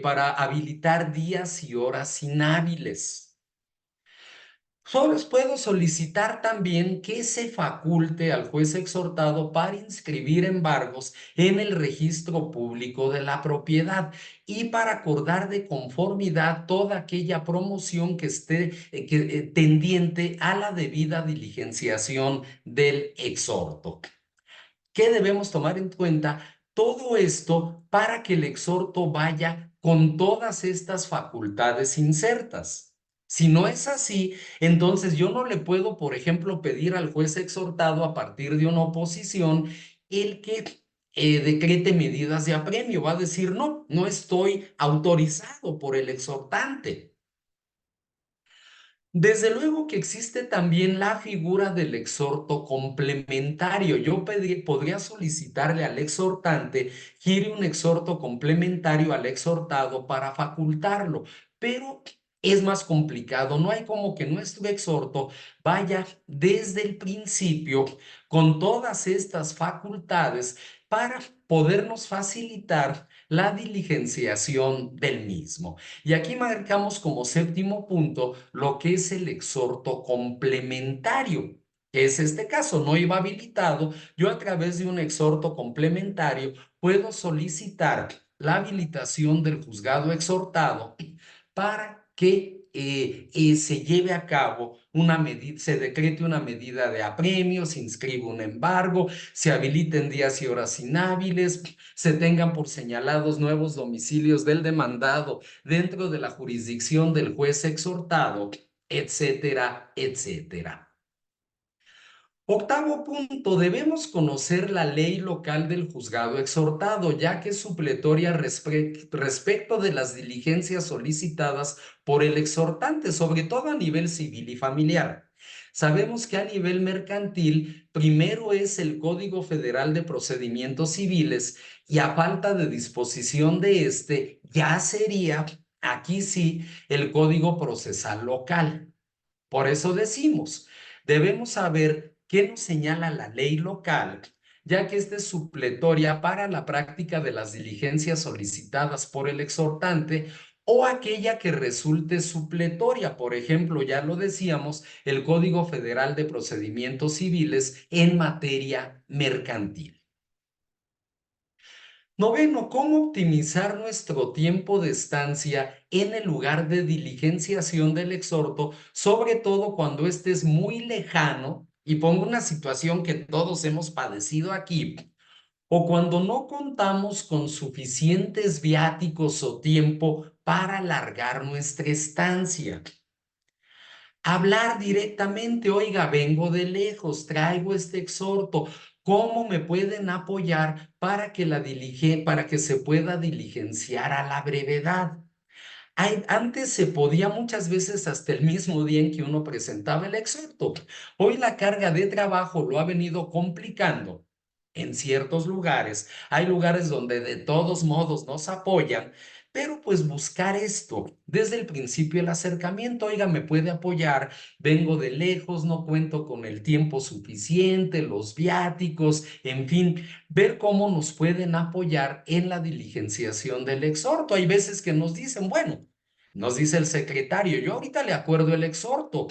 para habilitar días y horas inhábiles. Solo puedo solicitar también que se faculte al juez exhortado para inscribir embargos en el registro público de la propiedad y para acordar de conformidad toda aquella promoción que esté tendiente a la debida diligenciación del exhorto. ¿Qué debemos tomar en cuenta? Todo esto para que el exhorto vaya con todas estas facultades insertas. Si no es así, entonces yo no le puedo, por ejemplo, pedir al juez exhortado a partir de una oposición el que decrete medidas de apremio. Va a decir, no, no estoy autorizado por el exhortante. Desde luego que existe también la figura del exhorto complementario. Yo podría solicitarle al exhortante gire un exhorto complementario al exhortado para facultarlo, pero es más complicado. No hay como que nuestro exhorto vaya desde el principio con todas estas facultades para podernos facilitar la diligenciación del mismo. Y aquí marcamos como séptimo punto lo que es el exhorto complementario. Que es este caso, no iba habilitado. Yo a través de un exhorto complementario puedo solicitar la habilitación del juzgado exhortado para que se lleve a cabo una medida, se decrete una medida de apremio, se inscribe un embargo, se habiliten días y horas inhábiles, se tengan por señalados nuevos domicilios del demandado dentro de la jurisdicción del juez exhortado, etcétera, etcétera. Octavo punto, debemos conocer la ley local del juzgado exhortado, ya que es supletoria respecto de las diligencias solicitadas por el exhortante, sobre todo a nivel civil y familiar. Sabemos que a nivel mercantil, primero es el Código Federal de Procedimientos Civiles y a falta de disposición de este, ya sería, aquí sí, el Código Procesal Local. Por eso decimos, debemos saber qué nos señala la ley local, ya que esta es supletoria para la práctica de las diligencias solicitadas por el exhortante o aquella que resulte supletoria. Por ejemplo, ya lo decíamos, el Código Federal de Procedimientos Civiles en materia mercantil. Noveno, ¿cómo optimizar nuestro tiempo de estancia en el lugar de diligenciación del exhorto, sobre todo cuando este es muy lejano? Y pongo una situación que todos hemos padecido aquí. o cuando no contamos con suficientes viáticos o tiempo para alargar nuestra estancia. Hablar directamente, oiga, vengo de lejos, traigo este exhorto, ¿cómo me pueden apoyar para que para que se pueda diligenciar a la brevedad? Antes se podía muchas veces hasta el mismo día en que uno presentaba el exhorto. Hoy la carga de trabajo lo ha venido complicando en ciertos lugares. Hay lugares donde de todos modos nos apoyan, pero pues buscar esto desde el principio el acercamiento, oiga, me puede apoyar, vengo de lejos, no cuento con el tiempo suficiente, los viáticos, en fin, ver cómo nos pueden apoyar en la diligenciación del exhorto. Hay veces que nos dicen, bueno, nos dice el secretario, yo ahorita le acuerdo el exhorto,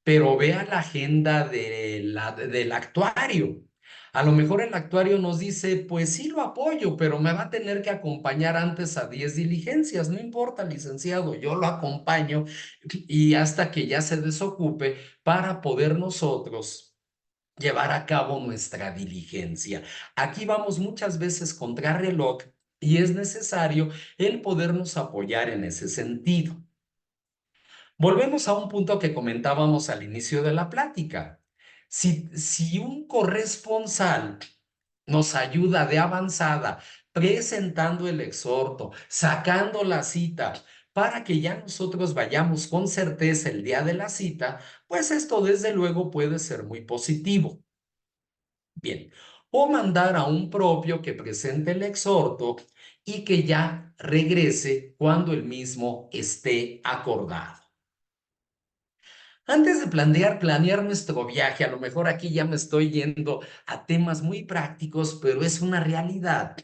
pero vea la agenda del actuario. A lo mejor el actuario nos dice, pues sí lo apoyo, pero me va a tener que acompañar antes a 10 diligencias. No importa, licenciado, yo lo acompaño y hasta que ya se desocupe para poder nosotros llevar a cabo nuestra diligencia. Aquí vamos muchas veces contra reloj y es necesario el podernos apoyar en ese sentido. Volvemos a un punto que comentábamos al inicio de la plática. Si un corresponsal nos ayuda de avanzada, presentando el exhorto, sacando la cita, para que ya nosotros vayamos con certeza el día de la cita, pues esto desde luego puede ser muy positivo. Bien, o mandar a un propio que presente el exhorto y que ya regrese cuando el mismo esté acordado. Antes de planear nuestro viaje, a lo mejor aquí ya me estoy yendo a temas muy prácticos, pero es una realidad.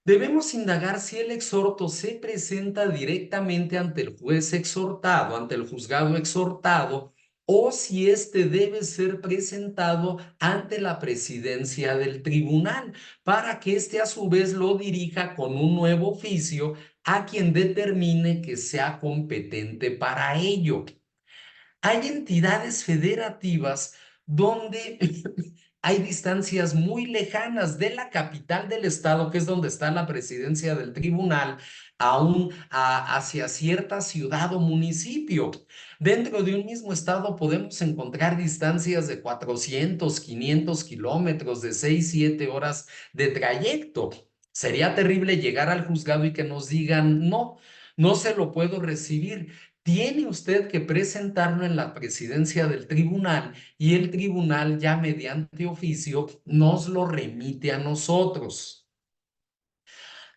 Debemos indagar si el exhorto se presenta directamente ante el juez exhortado, ante el juzgado exhortado, o si éste debe ser presentado ante la presidencia del tribunal, para que éste a su vez lo dirija con un nuevo oficio a quien determine que sea competente para ello. Hay entidades federativas donde hay distancias muy lejanas de la capital del estado, que es donde está la presidencia del tribunal, hacia cierta ciudad o municipio. Dentro de un mismo estado podemos encontrar distancias de 400, 500 kilómetros, de 6, 7 horas de trayecto. Sería terrible llegar al juzgado y que nos digan, no, no se lo puedo recibir. Tiene usted que presentarlo en la presidencia del tribunal y el tribunal ya mediante oficio nos lo remite a nosotros.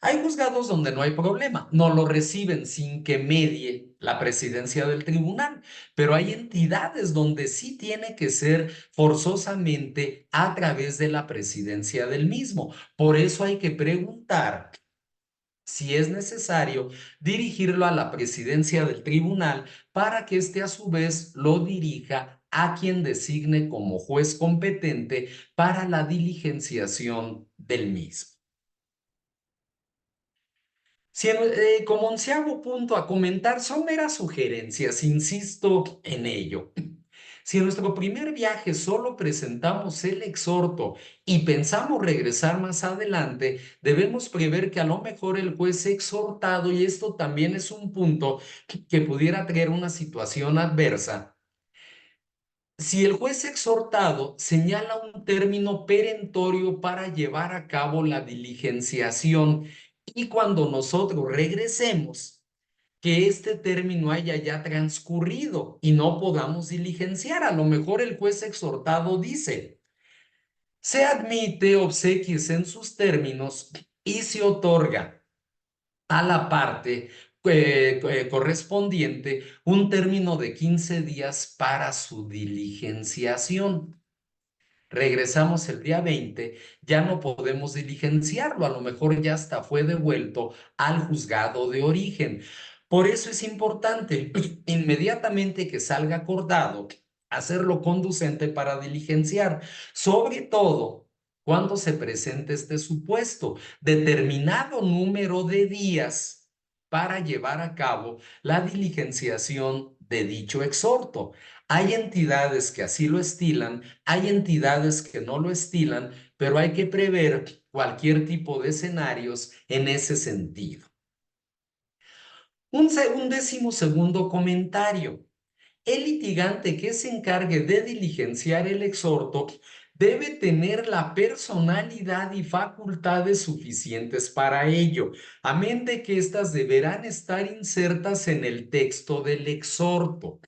Hay juzgados donde no hay problema, no lo reciben sin que medie la presidencia del tribunal, pero hay entidades donde sí tiene que ser forzosamente a través de la presidencia del mismo. Por eso hay que preguntar si es necesario dirigirlo a la presidencia del tribunal para que éste a su vez lo dirija a quien designe como juez competente para la diligenciación del mismo. Como onceavo punto a comentar, son meras sugerencias, insisto en ello. Si en nuestro primer viaje solo presentamos el exhorto y pensamos regresar más adelante, debemos prever que a lo mejor el juez exhortado, y esto también es un punto que pudiera traer una situación adversa, si el juez exhortado señala un término perentorio para llevar a cabo la diligenciación y cuando nosotros regresemos, que este término haya ya transcurrido y no podamos diligenciar. A lo mejor el juez exhortado dice, se admite obsequies en sus términos y se otorga a la parte correspondiente un término de 15 días para su diligenciación. Regresamos el día 20, ya no podemos diligenciarlo, a lo mejor ya hasta fue devuelto al juzgado de origen. Por eso es importante, inmediatamente que salga acordado, hacerlo conducente para diligenciar, sobre todo cuando se presente este supuesto, determinado número de días para llevar a cabo la diligenciación de dicho exhorto. Hay entidades que así lo estilan, hay entidades que no lo estilan, pero hay que prever cualquier tipo de escenarios en ese sentido. Un décimo segundo comentario. El litigante que se encargue de diligenciar el exhorto debe tener la personalidad y facultades suficientes para ello, amén de que éstas deberán estar insertas en el texto del exhorto.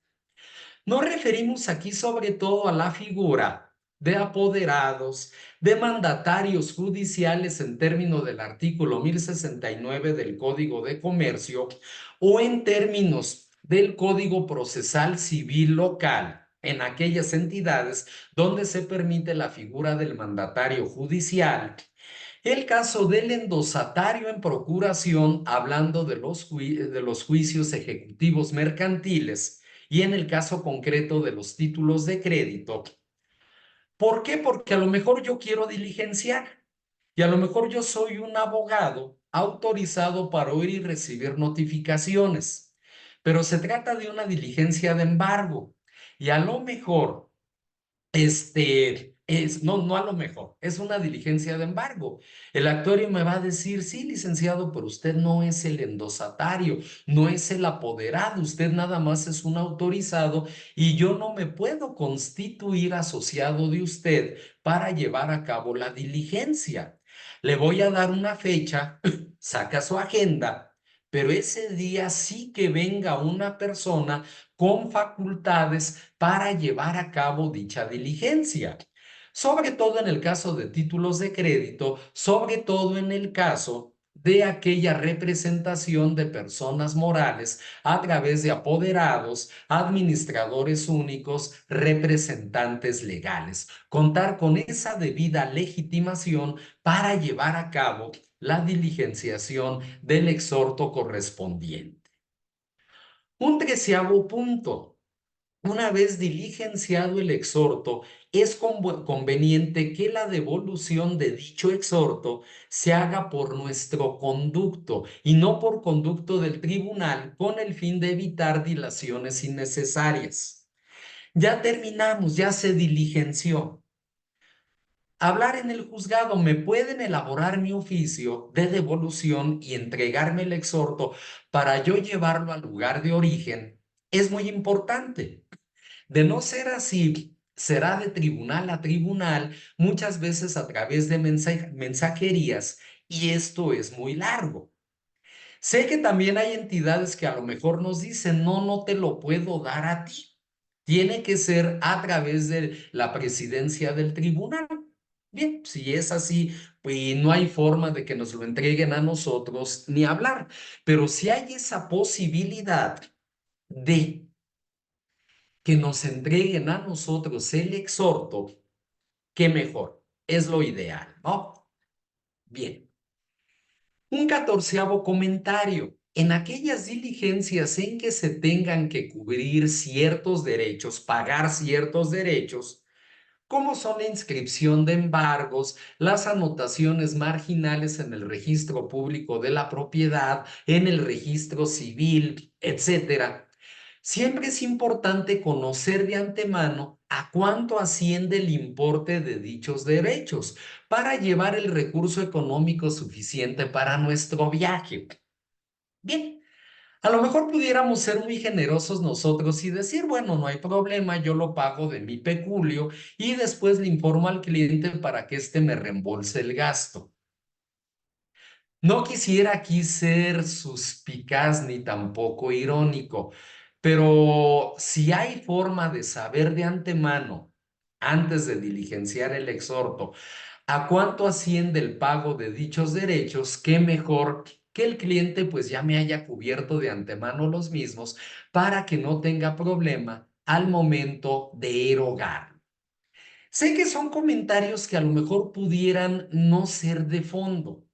Nos referimos aquí sobre todo a la figura de apoderados, de mandatarios judiciales en términos del artículo 1069 del Código de Comercio o en términos del Código Procesal Civil local, en aquellas entidades donde se permite la figura del mandatario judicial. El caso del endosatario en procuración, hablando de los juicios ejecutivos mercantiles, y en el caso concreto de los títulos de crédito. ¿Por qué? Porque a lo mejor yo quiero diligenciar y a lo mejor yo soy un abogado autorizado para oír y recibir notificaciones, pero se trata de una diligencia de embargo y a lo mejor no a lo mejor, es una diligencia de embargo. El actuario me va a decir, sí, licenciado, pero usted no es el endosatario, no es el apoderado, usted nada más es un autorizado y yo no me puedo constituir asociado de usted para llevar a cabo la diligencia. Le voy a dar una fecha, saca su agenda. Pero ese día sí que venga una persona con facultades para llevar a cabo dicha diligencia. Sobre todo en el caso de títulos de crédito, sobre todo en el caso de aquella representación de personas morales a través de apoderados, administradores únicos, representantes legales. Contar con esa debida legitimación para llevar a cabo la diligenciación del exhorto correspondiente. Un treceavo punto. Una vez diligenciado el exhorto, es conveniente que la devolución de dicho exhorto se haga por nuestro conducto y no por conducto del tribunal con el fin de evitar dilaciones innecesarias. Ya terminamos, ya se diligenció. Hablar en el juzgado, me pueden elaborar mi oficio de devolución y entregarme el exhorto para yo llevarlo al lugar de origen. Es muy importante. De no ser así, será de tribunal a tribunal, muchas veces a través de mensajerías, y esto es muy largo. Sé que también hay entidades que a lo mejor nos dicen, no, no te lo puedo dar a ti. Tiene que ser a través de la presidencia del tribunal. Bien, si es así, pues no hay forma de que nos lo entreguen a nosotros ni hablar. Pero si hay esa posibilidad de que nos entreguen a nosotros el exhorto, qué mejor, es lo ideal, ¿no? Bien. Un catorceavo comentario. En aquellas diligencias en que se tengan que cubrir ciertos derechos, pagar ciertos derechos, como son la inscripción de embargos, las anotaciones marginales en el registro público de la propiedad, en el registro civil, etcétera. Siempre es importante conocer de antemano a cuánto asciende el importe de dichos derechos para llevar el recurso económico suficiente para nuestro viaje. Bien, a lo mejor pudiéramos ser muy generosos nosotros y decir, bueno, no hay problema, yo lo pago de mi peculio y después le informo al cliente para que éste me reembolse el gasto. No quisiera aquí ser suspicaz ni tampoco irónico, pero si hay forma de saber de antemano, antes de diligenciar el exhorto, a cuánto asciende el pago de dichos derechos, qué mejor que el cliente pues ya me haya cubierto de antemano los mismos para que no tenga problema al momento de erogar. Sé que son comentarios que a lo mejor pudieran no ser de fondo.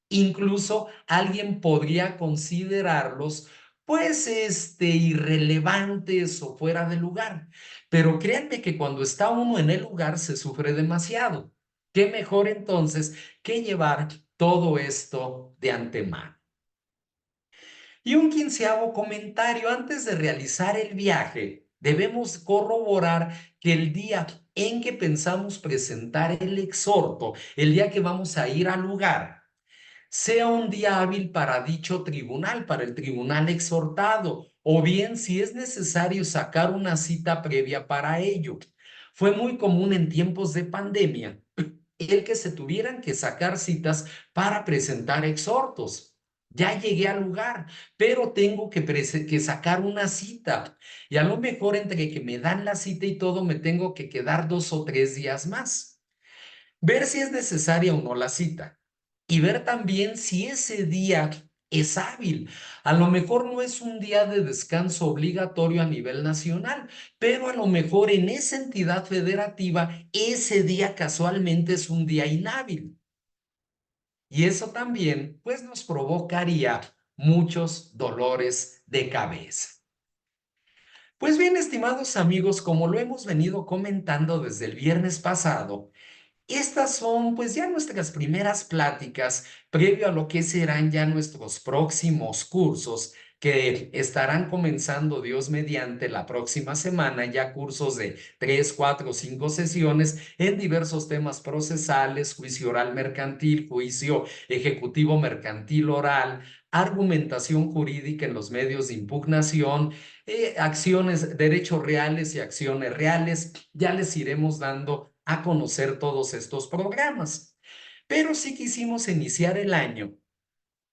Incluso alguien podría considerarlos, pues, irrelevantes o fuera de lugar. Pero créanme que cuando está uno en el lugar se sufre demasiado. ¿Qué mejor entonces que llevar todo esto de antemano? Y un quinceavo comentario antes de realizar el viaje. debemos corroborar que el día en que pensamos presentar el exhorto, el día que vamos a ir al lugar, sea un día hábil para dicho tribunal, para el tribunal exhortado, o bien si es necesario sacar una cita previa para ello. Fue muy común en tiempos de pandemia el que se tuvieran que sacar citas para presentar exhortos. Ya llegué al lugar, pero tengo que sacar una cita. Y a lo mejor entre que me dan la cita y todo, me tengo que quedar 2 o 3 días más. Ver si es necesaria o no la cita y ver también si ese día es hábil. A lo mejor no es un día de descanso obligatorio a nivel nacional, pero a lo mejor en esa entidad federativa ese día casualmente es un día inhábil. Y eso también pues nos provocaría muchos dolores de cabeza. Pues bien, estimados amigos, como lo hemos venido comentando desde el viernes pasado, estas son pues ya nuestras primeras pláticas previo a lo que serán ya nuestros próximos cursos que estarán comenzando Dios mediante la próxima semana, ya cursos de 3, 4, 5 sesiones en diversos temas procesales, juicio oral mercantil, juicio ejecutivo mercantil oral, argumentación jurídica en los medios de impugnación, acciones, derechos reales y acciones reales. Ya les iremos dando a conocer todos estos programas. Pero sí quisimos iniciar el año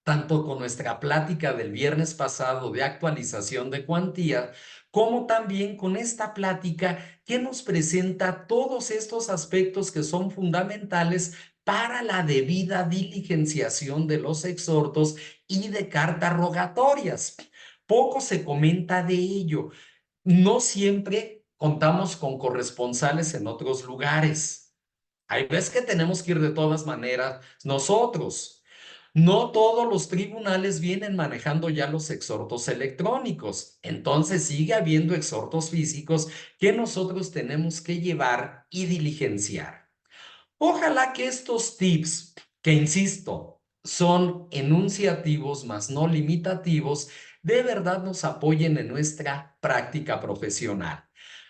tanto con nuestra plática del viernes pasado de actualización de cuantía, como también con esta plática que nos presenta todos estos aspectos que son fundamentales para la debida diligenciación de los exhortos y de cartas rogatorias. Poco se comenta de ello. No siempre contamos con corresponsales en otros lugares. Hay veces que tenemos que ir de todas maneras nosotros. No todos los tribunales vienen manejando ya los exhortos electrónicos. Entonces sigue habiendo exhortos físicos que nosotros tenemos que llevar y diligenciar. Ojalá que estos tips, que insisto, son enunciativos más no limitativos, de verdad nos apoyen en nuestra práctica profesional.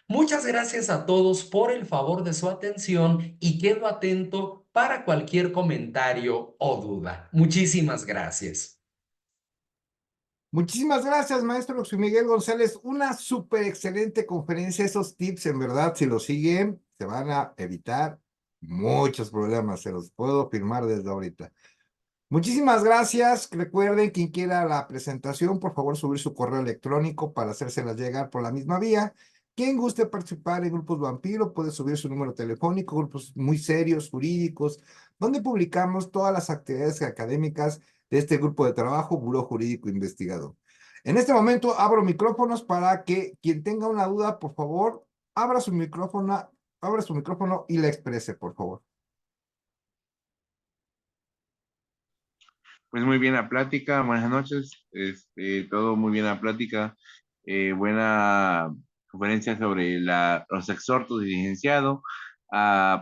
Muchas gracias a todos por el favor de su atención y quedo atento para cualquier comentario o duda. Muchísimas gracias. Muchísimas gracias, maestro José Miguel González. Una súper excelente conferencia. Esos tips, en verdad, si los siguen, se van a evitar muchos problemas. Se los puedo firmar desde ahorita. Muchísimas gracias. Recuerden, quien quiera la presentación, por favor, subir su correo electrónico para hacérsela llegar por la misma vía. Quien guste participar en grupos vampiro puede subir su número telefónico, grupos muy serios, jurídicos, donde publicamos todas las actividades académicas de este grupo de trabajo, Buró Jurídico Investigador. En este momento abro micrófonos para que quien tenga una duda, por favor, abra su micrófono y la exprese, por favor. Pues muy bien la plática, buenas noches, todo muy bien la plática, buena conferencia sobre los exhortos de licenciado,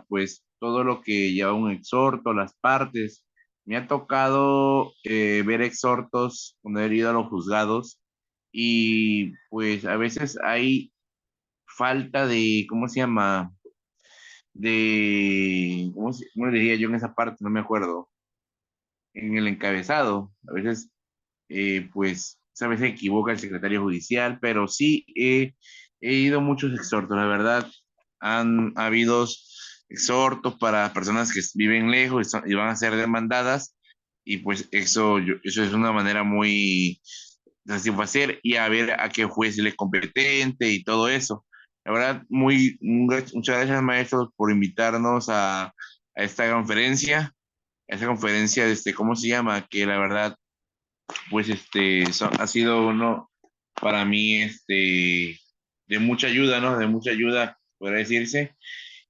pues todo lo que lleva un exhorto, las partes. Me ha tocado ver exhortos cuando he ido a los juzgados y pues a veces hay falta de, ¿cómo se llama? ¿Cómo le diría yo en esa parte? No me acuerdo. En el encabezado. A veces pues a veces se equivoca el secretario judicial, pero sí he ido a muchos exhortos, la verdad. Han habido exhortos para personas que viven lejos y van a ser demandadas, y pues eso es una manera muy de satisfacer y a ver a qué juez le es competente y todo eso. La verdad, muchas gracias, maestros, por invitarnos a esta conferencia. Esa conferencia, ¿cómo se llama? Que la verdad pues ha sido uno para mí de mucha ayuda, ¿no? De mucha ayuda, podría decirse,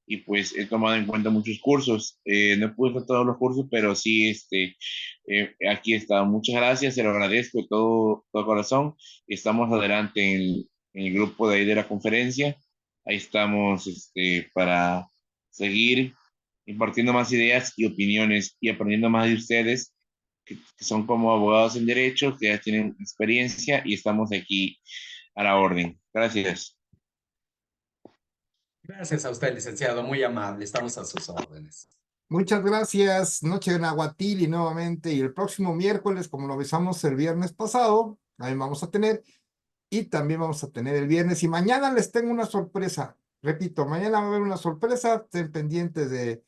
y pues he tomado en cuenta muchos cursos. No he podido hacer todos los cursos, pero sí, aquí está. Muchas gracias, se lo agradezco de todo corazón. Estamos adelante en el grupo de ahí de la conferencia. Ahí estamos, para seguir impartiendo más ideas y opiniones y aprendiendo más de ustedes que son como abogados en derecho, que ya tienen experiencia y estamos aquí a la orden. Gracias. Gracias a usted, licenciado, muy amable, estamos a sus órdenes. Muchas gracias. Noche de Nahuatl y nuevamente. Y el próximo miércoles, como lo avisamos el viernes pasado, también vamos a tener. Y también vamos a tener el viernes. Y mañana les tengo una sorpresa. Repito, mañana va a haber una sorpresa. Estén pendientes de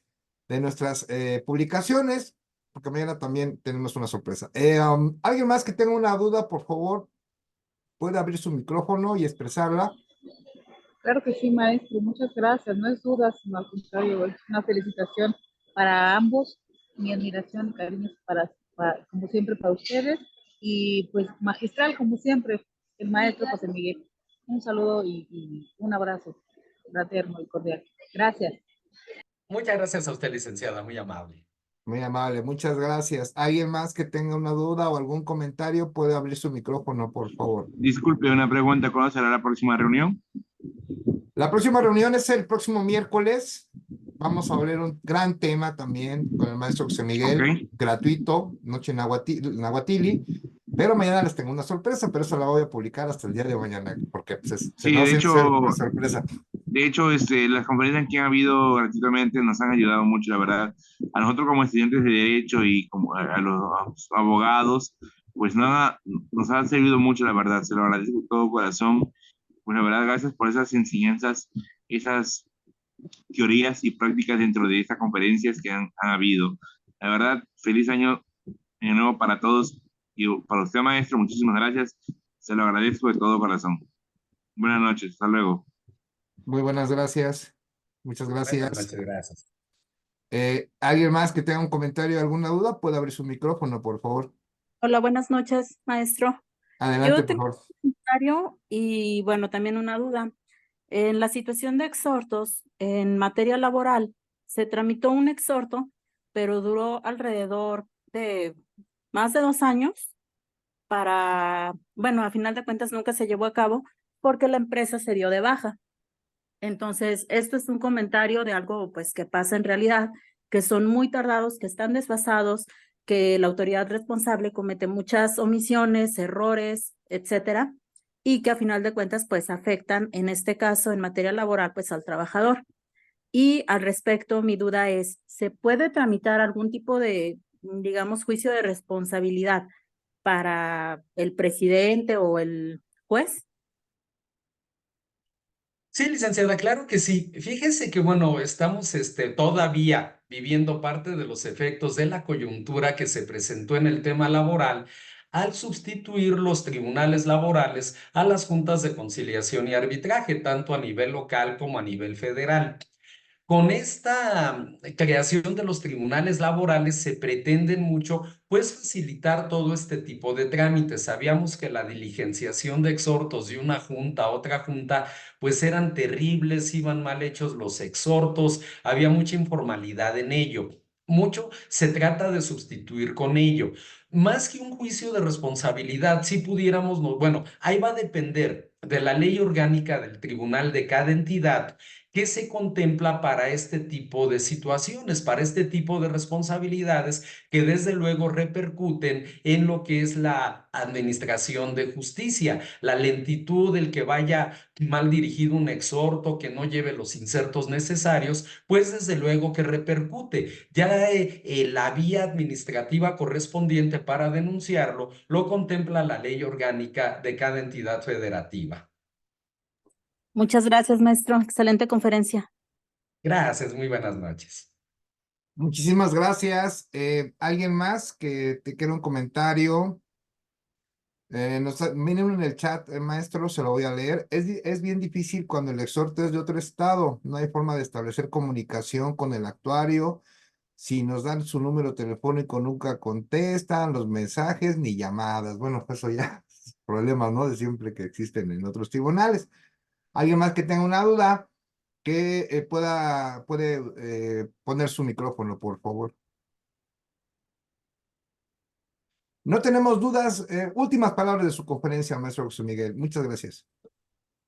nuestras publicaciones, porque mañana también tenemos una sorpresa. ¿Alguien más que tenga una duda, por favor, puede abrir su micrófono y expresarla? Claro que sí, maestro, muchas gracias. No es duda, sino al contrario, es una felicitación para ambos, mi admiración y cariño como siempre, para ustedes. Y pues magistral, como siempre, el maestro José Miguel. Un saludo y un abrazo fraterno y cordial. Gracias. Muchas gracias a usted, licenciada, muy amable. Muy amable, muchas gracias. ¿Alguien más que tenga una duda o algún comentario puede abrir su micrófono, por favor? Disculpe, una pregunta, ¿cuándo será la próxima reunión? La próxima reunión es el próximo miércoles. Vamos a hablar un gran tema también con el maestro José Miguel, Ok. gratuito, Noche Nahuatili, pero mañana les tengo una sorpresa, pero eso la voy a publicar hasta el día de mañana, porque pues, se Sí, nos de hace ser una hecho, sorpresa. las conferencias que han habido gratuitamente nos han ayudado mucho, la verdad. A nosotros como estudiantes de Derecho y como a los abogados, pues nada, nos ha servido mucho, la verdad. Se lo agradezco de todo corazón. Pues la verdad, gracias por esas enseñanzas, esas teorías y prácticas dentro de estas conferencias que han habido. La verdad, feliz año de nuevo para todos y para usted, maestro, muchísimas gracias. Se lo agradezco de todo corazón. Buenas noches, hasta luego. Muy buenas gracias. Muchas Buenas gracias. noches, gracias. ¿Alguien más que tenga un comentario, alguna duda? Puede abrir su micrófono, por favor. Hola, buenas noches, maestro. Adelante, Yo por tengo favor. un comentario y bueno, también una duda. En la situación de exhortos, en materia laboral, se tramitó un exhorto, pero duró alrededor de más de 2 años bueno, a final de cuentas nunca se llevó a cabo porque la empresa se dio de baja. Entonces, esto es un comentario de algo pues que pasa en realidad, que son muy tardados, que están desfasados, que la autoridad responsable comete muchas omisiones, errores, etcétera, y que a final de cuentas pues afectan, en este caso, en materia laboral, pues al trabajador. Y al respecto, mi duda es, ¿se puede tramitar algún tipo de, digamos, juicio de responsabilidad para el presidente o el juez? Sí, licenciada, claro que sí. Fíjese que, bueno, estamos todavía viviendo parte de los efectos de la coyuntura que se presentó en el tema laboral al sustituir los tribunales laborales a las juntas de conciliación y arbitraje, tanto a nivel local como a nivel federal. Con esta creación de los tribunales laborales se pretenden mucho, pues, facilitar todo este tipo de trámites. Sabíamos que la diligenciación de exhortos de una junta a otra junta, pues eran terribles, iban mal hechos los exhortos, había mucha informalidad en ello. Mucho se trata de sustituir con ello. Más que un juicio de responsabilidad, si pudiéramos, bueno, ahí va a depender de la ley orgánica del tribunal de cada entidad. ¿Qué se contempla para este tipo de situaciones, para este tipo de responsabilidades que desde luego repercuten en lo que es la administración de justicia? La lentitud, el que vaya mal dirigido un exhorto, que no lleve los insertos necesarios, pues desde luego que repercute. Ya la vía administrativa correspondiente para denunciarlo lo contempla la ley orgánica de cada entidad federativa. Muchas gracias, maestro. Excelente conferencia. Gracias, muy buenas noches. Muchísimas gracias. ¿Alguien más que te quiera un comentario? Miren en el chat, maestro, se lo voy a leer. Es bien difícil cuando el exhorto es de otro estado. No hay forma de establecer comunicación con el actuario. Si nos dan su número telefónico, nunca contestan los mensajes ni llamadas. Bueno, eso ya es problemas, ¿no? De siempre que existen en otros tribunales. ¿Alguien más que tenga una duda? Que puede poner su micrófono, por favor. No tenemos dudas. Últimas palabras de su conferencia, maestro José Miguel. Muchas gracias.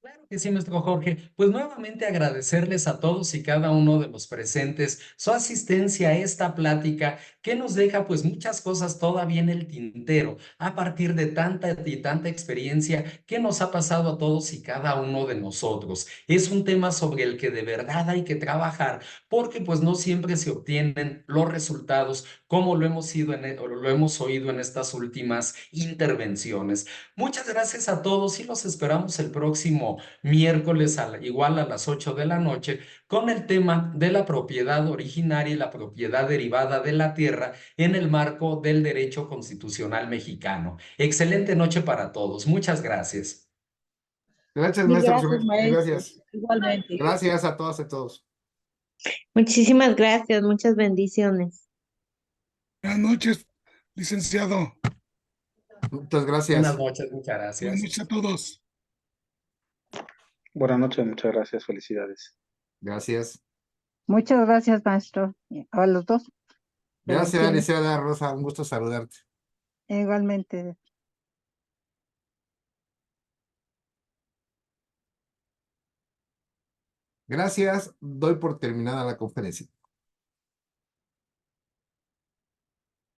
Claro que sí, maestro Jorge. Pues nuevamente agradecerles a todos y cada uno de los presentes su asistencia a esta plática que nos deja pues muchas cosas todavía en el tintero a partir de tanta y tanta experiencia que nos ha pasado a todos y cada uno de nosotros. Es un tema sobre el que de verdad hay que trabajar porque pues no siempre se obtienen los resultados como lo hemos oído en estas últimas intervenciones. Muchas gracias a todos y los esperamos el próximo miércoles igual a las 8 de la noche con el tema de la propiedad originaria y la propiedad derivada de la tierra en el marco del derecho constitucional mexicano. Excelente noche para todos. Muchas gracias. Gracias, Mil maestro José gracias, Miguel. maestro. Gracias. Igualmente. Gracias a todas y a todos. Muchísimas gracias, muchas bendiciones. Buenas noches, licenciado. Muchas Buenas gracias. noches, muchas Buenas gracias. noches a todos. Buenas noches, muchas gracias, felicidades. Gracias. Muchas gracias, maestro. A los dos. Gracias, Bendiciones. licenciada Rosa. Un gusto saludarte. Igualmente. Gracias. Doy por terminada la conferencia.